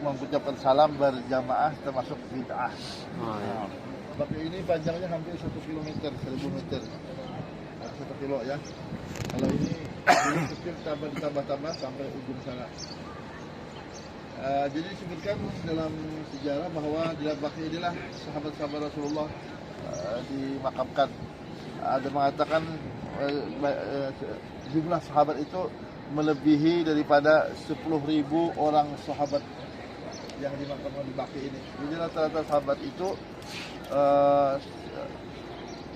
mengucapkan salam berjamaah termasuk bid'ah. Oh, iya. Tapi ini panjangnya hampir 1 kilometer, 1000 meter, 1 kilo ya. Kalau ini kecil tambah sampai ujung sana. Jadi disebutkan dalam sejarah bahwa di Baqi inilah sahabat-sahabat Rasulullah dimakamkan. Ada mengatakan jumlah sahabat itu melebihi daripada 10.000 orang sahabat yang dimakamkan di Baqi ini. Jadi rata-rata sahabat itu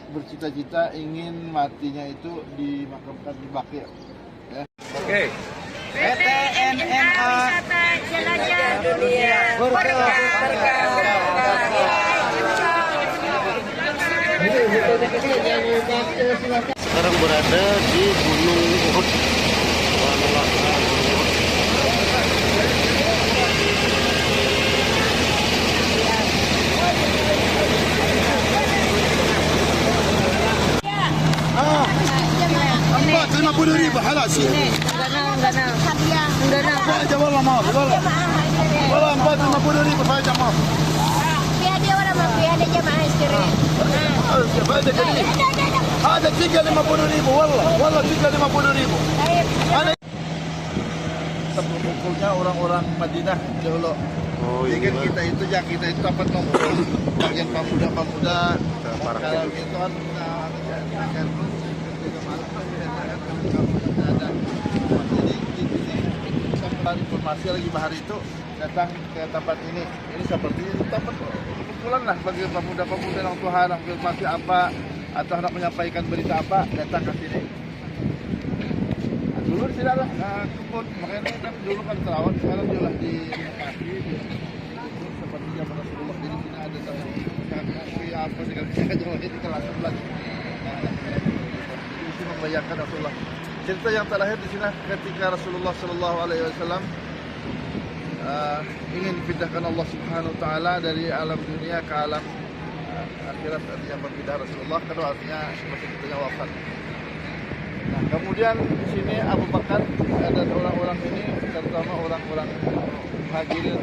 bercita-cita ingin matinya itu dimakamkan di Baqi. Ya. Oke. PTNMA jelajah dunia berkah. Sekarang berada di Gunung Uhud. nggak sih? Enggak na. Hadiah. Enggak na. Aja wallah maaf, wallah. Wallah 450.000 saja maaf. Hadiah wala ada jamaah istirahat. Ada jadi. Ada 350.000 wallah 350.000. Ada kumpulnya orang-orang Madinah dahulu. Oh, Jadi kan ini kita itu dapat ngobrol bagian pemuda-pemuda kalau gitu kan akan jadi informasi lagi bahar itu datang ke tempat ini seperti itu tempat kumpulan lah bagi pemuda-pemuda yang Tuhan yang informasi apa atau hendak menyampaikan berita apa datang ke sini. Dulu di sini ada kebun, makanya kan dulu kan terawat, sekarang jualan di lokasi seperti zaman Rasulullah. Jadi sini ada kaki apa segala macam di kelas 11. Itu membayangkan Rasulullah. Cerita yang terakhir di sini ketika Rasulullah Shallallahu Alaihi Wasallam ingin pindahkan Allah Subhanahu Wa Taala dari alam dunia ke alam akhirat, artinya berpindah Rasulullah, kedua artinya masih kita wafat. Nah, kemudian di sini Abu Bakar dan orang-orang ini, terutama orang-orang Muhajirin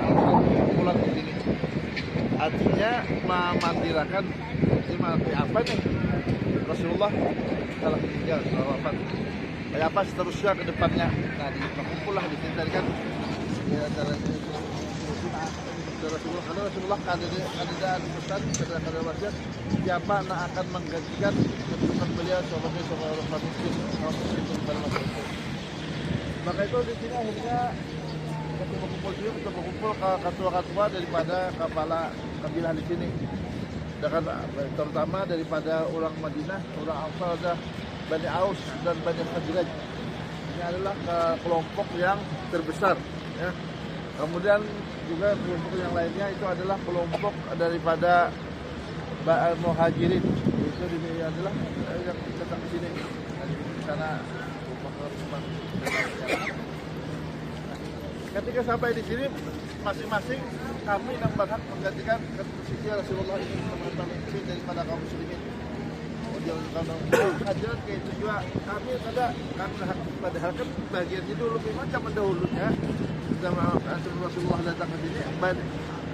pulang di sini. Artinya memandirakan, arti apa nih? Rasulullah telah meninggal, telah wafat. Kayak apa seterusnya ke depannya? Nah, dikumpullah di sini tadi kan. Ya, Rasulullah ada pesan kepada wasiat siapa yang akan menggantikan kedudukan beliau sebagai seorang muslim pada masa itu. Maka itu di sini akhirnya ketika berkumpul ketua-ketua daripada kepala kabilah di sini. Dan terutama daripada orang Madinah, orang Ansar ada Bani Aus dan Bani Khazraj. Ini adalah kelompok yang terbesar, ya. Kemudian juga kelompok yang lainnya itu adalah kelompok daripada Muhajirin. Itu adalah yang datang ke sini. Di sana ketika sampai di sini masing-masing kami yang berhak menggantikan posisi Rasulullah ini memimpin daripada kaum muslimin. Hadirat kayak itu juga kami padahal kan bagiannya dulu macam mendahulunya Rasulullah datang ke sini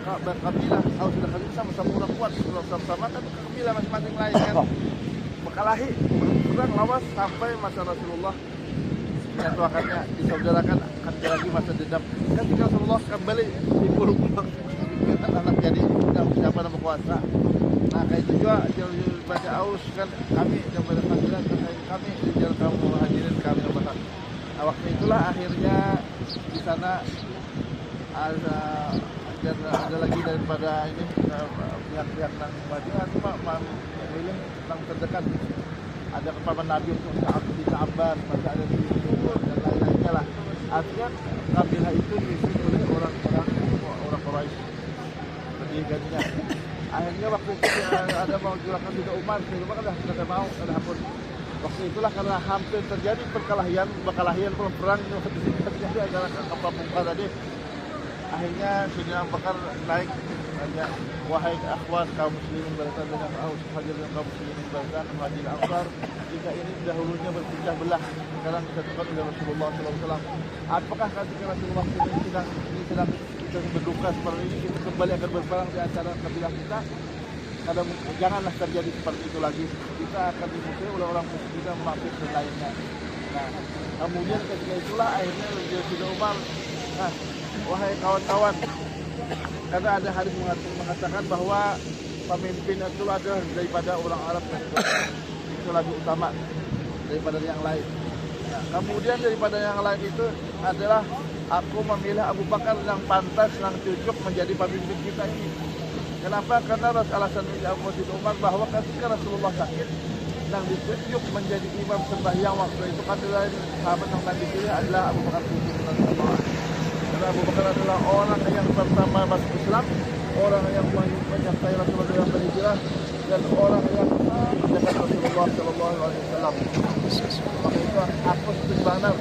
kabilah Aus dan Khazraj sama-sama orang kuat sama-sama kan kabilah masing-masing lain kan berkelahi berperang lawas sampai masa Rasulullah menyatuakannya disaudarakan ada lagi masa dendam ketika Rasulullah kembali dipulung-pulung anak jadi siapa nama kuasa. Nah kayak itu juga Bani Aus kan kami yang pada panggilan kami jalan kaum Muhajirin kami yang berhak. Nah, waktu itulah akhirnya di sana ada lagi daripada ini pihak-pihak yang Madinah cuma memilih yang terdekat. Ada kepaman Nabi untuk Sayyidina Abbas, masih ada di Subur dan lain-lainnya lah. Artinya kabilah itu diisi oleh orang-orang Quraisy. Gantinya. Akhirnya waktu itu ada mau juragan juga Umar kan sudah mau ada hapus. Waktu itulah karena hampir terjadi perkelahian perang terjadi antara kapal pembuka tadi. Akhirnya Sayyidina Abu Bakar naik tanya, wahai akhwat kaum muslimin barisan dengan hadirin kaum muslimin barisan Muhajirin Ansar, jika ini dahulunya berpecah belah, sekarang disatukan oleh Rasulullah SAW. Apakah ketika Rasulullah ini sedang berduka seperti ini, kita kembali akan berperang di antara kabilah kita? Kadang janganlah terjadi seperti itu lagi. Kita akan dimusuhi oleh orang musuh kita memakai dan lainnya. Nah, kemudian ketika itulah akhirnya Sayyidina Umar, wahai kawan-kawan, karena ada hadis mengatakan bahwa pemimpin itu adalah daripada orang Arab itu lebih utama daripada yang lain. Nah, kemudian daripada yang lain itu adalah aku memilih Abu Bakar yang pantas, yang cocok menjadi pemimpin kita ini. Kenapa? Karena alasan Abu Umar bahwa ketika Rasulullah sakit yang ditunjuk menjadi imam sembahyang waktu itu kan sahabat yang tadi pilih adalah Abu Bakar Siddiq radhiyallahu anhu. Karena Abu Bakar adalah orang yang pertama masuk Islam, orang yang menyertai Rasulullah dalam berhijrah, dan orang yang mendekat Rasulullah Shallallahu Alaihi Wasallam. Maka itu aku sebenarnya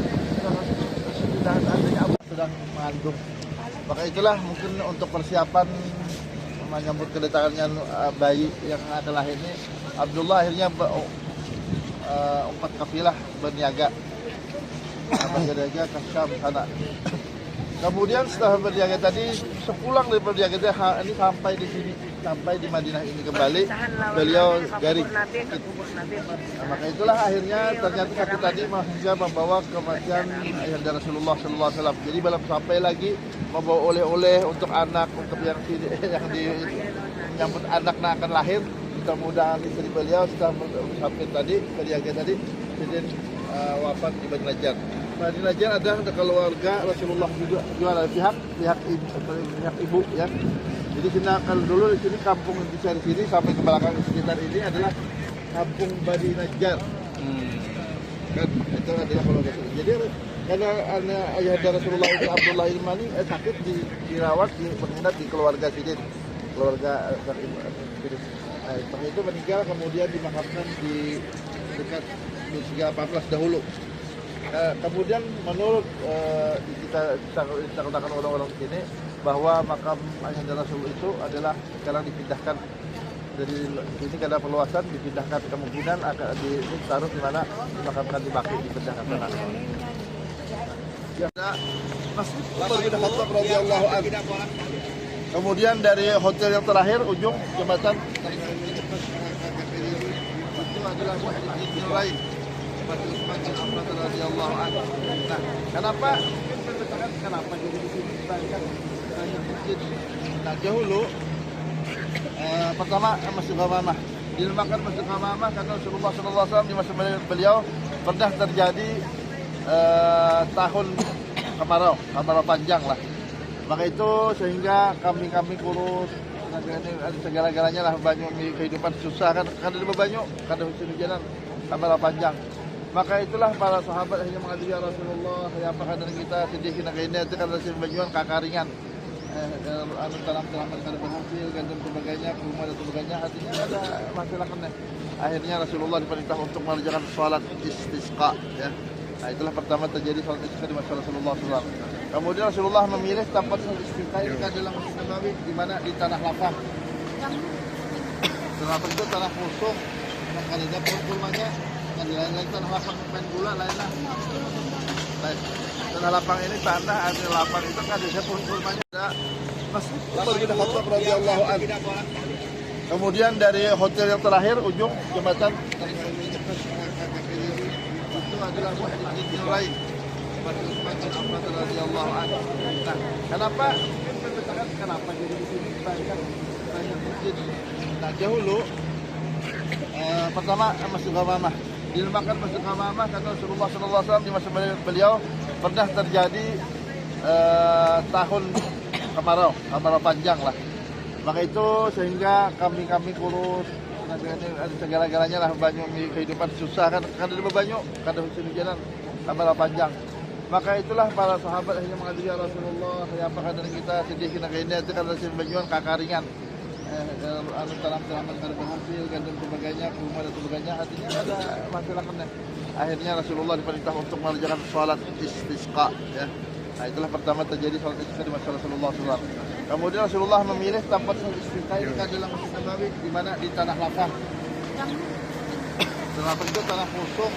dan adanya Abu sedang mengandung. Maka itulah mungkin untuk persiapan menyambut kedatangannya bayi yang akan lahir ini, Abdullah akhirnya 4 kafilah berniaga. berjaga ke Syam sana. Kemudian setelah berjaga tadi, sepulang dari berjaga ini sampai di sini, sampai di Madinah ini kembali, beliau garing. Nah, maka itulah akhirnya ternyata kaki tadi masih membawa kematian ayahanda Rasulullah SAW. Jadi belum sampai lagi membawa oleh-oleh untuk anak, untuk yang menyambut anak yang akan lahir. Mudah-mudahan istri beliau setelah sampai tadi, berjaga tadi, jadi wafat di Bani Najjar. Bani Najjar ada keluarga Rasulullah juga ada pihak ibu ya. Jadi kita kalau dulu di sini kampung di sini sampai ke belakang sekitar ini adalah kampung Bani Najjar. Kan itu adalah keluarga. Jadi karena ayahanda Rasulullah itu Abdullah Ilmani sakit dirawat menginap di keluarga sini, keluarga setelah itu meninggal, kemudian dimakamkan di dekat Nusa Pamlas dahulu. Kemudian menurut kita katakan orang-orang sini bahwa makam ayahanda Rasul itu adalah sekarang dipindahkan dari sini karena perluasan, dipindahkan kemungkinan akan ditaruh di mana dimakamkan di Baqi, dipindahkan sana. Ya, Masjid Umar bin Khattab radhiyallahu anhu. Kemudian dari hotel yang terakhir ujung jembatan itu adalah Muhammad bin Raih radhiyallahu anhu. Nah, kenapa jadi di sini dibandingkan dengan masjid? Nah, dahulu pertama Masjid Ghamamah. Dinamakan Masjid Ghamamah karena Rasulullah SAW di masa beliau pernah terjadi tahun kemarau panjang lah. Maka itu sehingga kami kurus, segala-galanya lah, banyak kehidupan susah kan, karena ada banyak, karena hujan-hujanan kemarau panjang. Maka itulah para sahabat hanya mengatakan, ya Rasulullah, ya apa kadang kita sedih kena kena itu karena sebagian kakaringan, tanam-tanaman kada berhasil, gandum sebagainya, rumah dan sebagainya, artinya ada masalah kena. Akhirnya Rasulullah diperintah untuk mengerjakan sholat istisqa, ya. Nah, itulah pertama terjadi sholat istisqa di masa Rasulullah SAW. Kemudian Rasulullah memilih tempat sholat istisqa itu adalah Masjid Nabawi, di mana di tanah lapang. Tanah lapang itu tanah kosong, maka ada pohon kurmanya. Dan lain-lain tanah lapang main gula lainnya. Baik. Tanah lapang ini tanah ada lapang itu kan ada pohon kurmanya. Ada Masjid Umar bin Khattab radhiyallahu anhu. Kemudian dari hotel yang terakhir ujung jembatan itu adalah Muhammad bin Raih radhiyallahu anhu. Nah, kenapa jadi di sini dibandingkan dengan masjid? Nah, dahulu pertama Masjid Ghamamah. Dinamakan Masjid Ghamamah karena Rasulullah SAW di masa beliau pernah terjadi tahun kemarau panjang lah. Maka itu sehingga kami kurus, ada segala-galanya lah, banyak kehidupan susah kan, karena ada banyak, karena hujan-hujanan kemarau panjang. Maka itulah para sahabat hanya mengatakan, ya Rasulullah, ya apa kadang kita sedih kena kena itu karena sebagian kakaringan, tanam-tanaman kada berhasil, gandum sebagainya, rumah dan sebagainya, artinya ada masalah kena. Akhirnya Rasulullah diperintah untuk mengerjakan sholat istisqa, ya. Nah, itulah pertama terjadi sholat istisqa di masa Rasulullah SAW. Kemudian Rasulullah memilih tempat sholat istisqa itu adalah Masjid Nabawi, di mana di tanah lapang. Tanah lapang itu tanah kosong,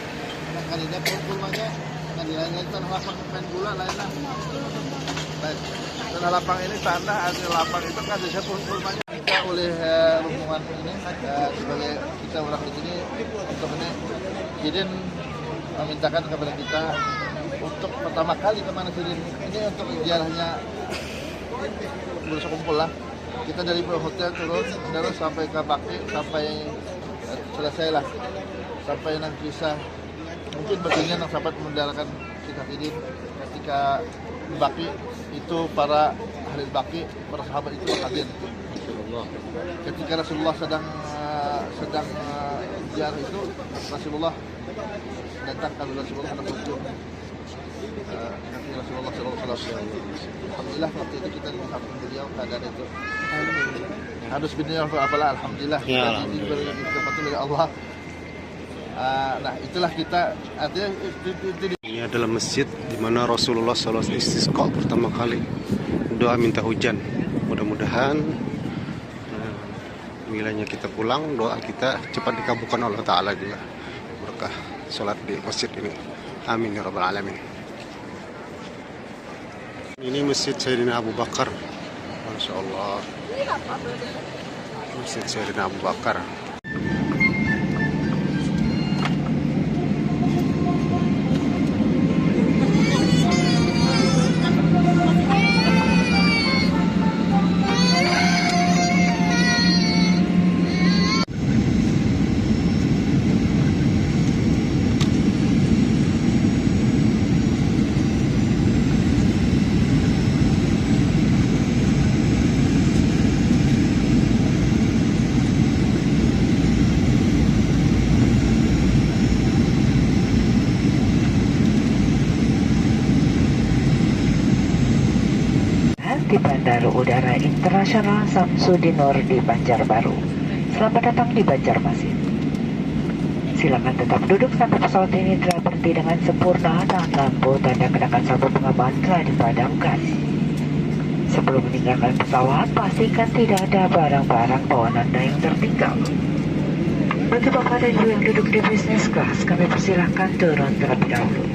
maka ada pohon kurmanya. Dan lain-lain tanah lapang main gula lainnya. Baik. Tanah lapang ini tanah ada lapang itu kan ada pohon kurmanya. Kita oleh rombongan ini sebagai kita orang di sini untuk ini Sidin memintakan kepada kita untuk pertama kali kemana Sidin ini untuk ziarahnya berkumpul lah. Kita dari hotel terus sampai ke Baqi, sampai selesai lah, sampai nang kisah. Mungkin bagian yang sahabat mendengarkan kisah ini ketika Baqi itu para ahli Baqi, para sahabat itu hadir. Ketika Rasulullah sedang ziarah itu, Rasulullah datang kalau Rasulullah hendak berkunjung. Nanti Rasulullah SAW. Alhamdulillah waktu itu kita menghampiri beliau keadaan itu. Harus bininya apalah alhamdulillah. Ya, diberi kesempatan dari Allah. Nah, itulah kita artinya itu ini adalah masjid di mana Rasulullah SAW istisqa pertama kali doa minta hujan. Mudah-mudahan bilanya kita pulang doa kita cepat dikabulkan Allah Ta'ala juga berkah sholat di masjid ini. Amin ya rabbal alamin. Ini Masjid Sayyidina Abu Bakar. Masya Allah. Masjid Sayyidina Abu Bakar. Di Bandara Udara Internasional Samsudinur di Banjarbaru. Selamat datang di Banjarmasin. Silakan tetap duduk sampai pesawat ini telah berhenti dengan sempurna dan lampu tanda kenakan sabuk pengaman telah dipadamkan. Sebelum meninggalkan pesawat, pastikan tidak ada barang-barang bawaan Anda yang tertinggal. Bagi Bapak dan Ibu yang duduk di business class, kami persilahkan turun terlebih dahulu.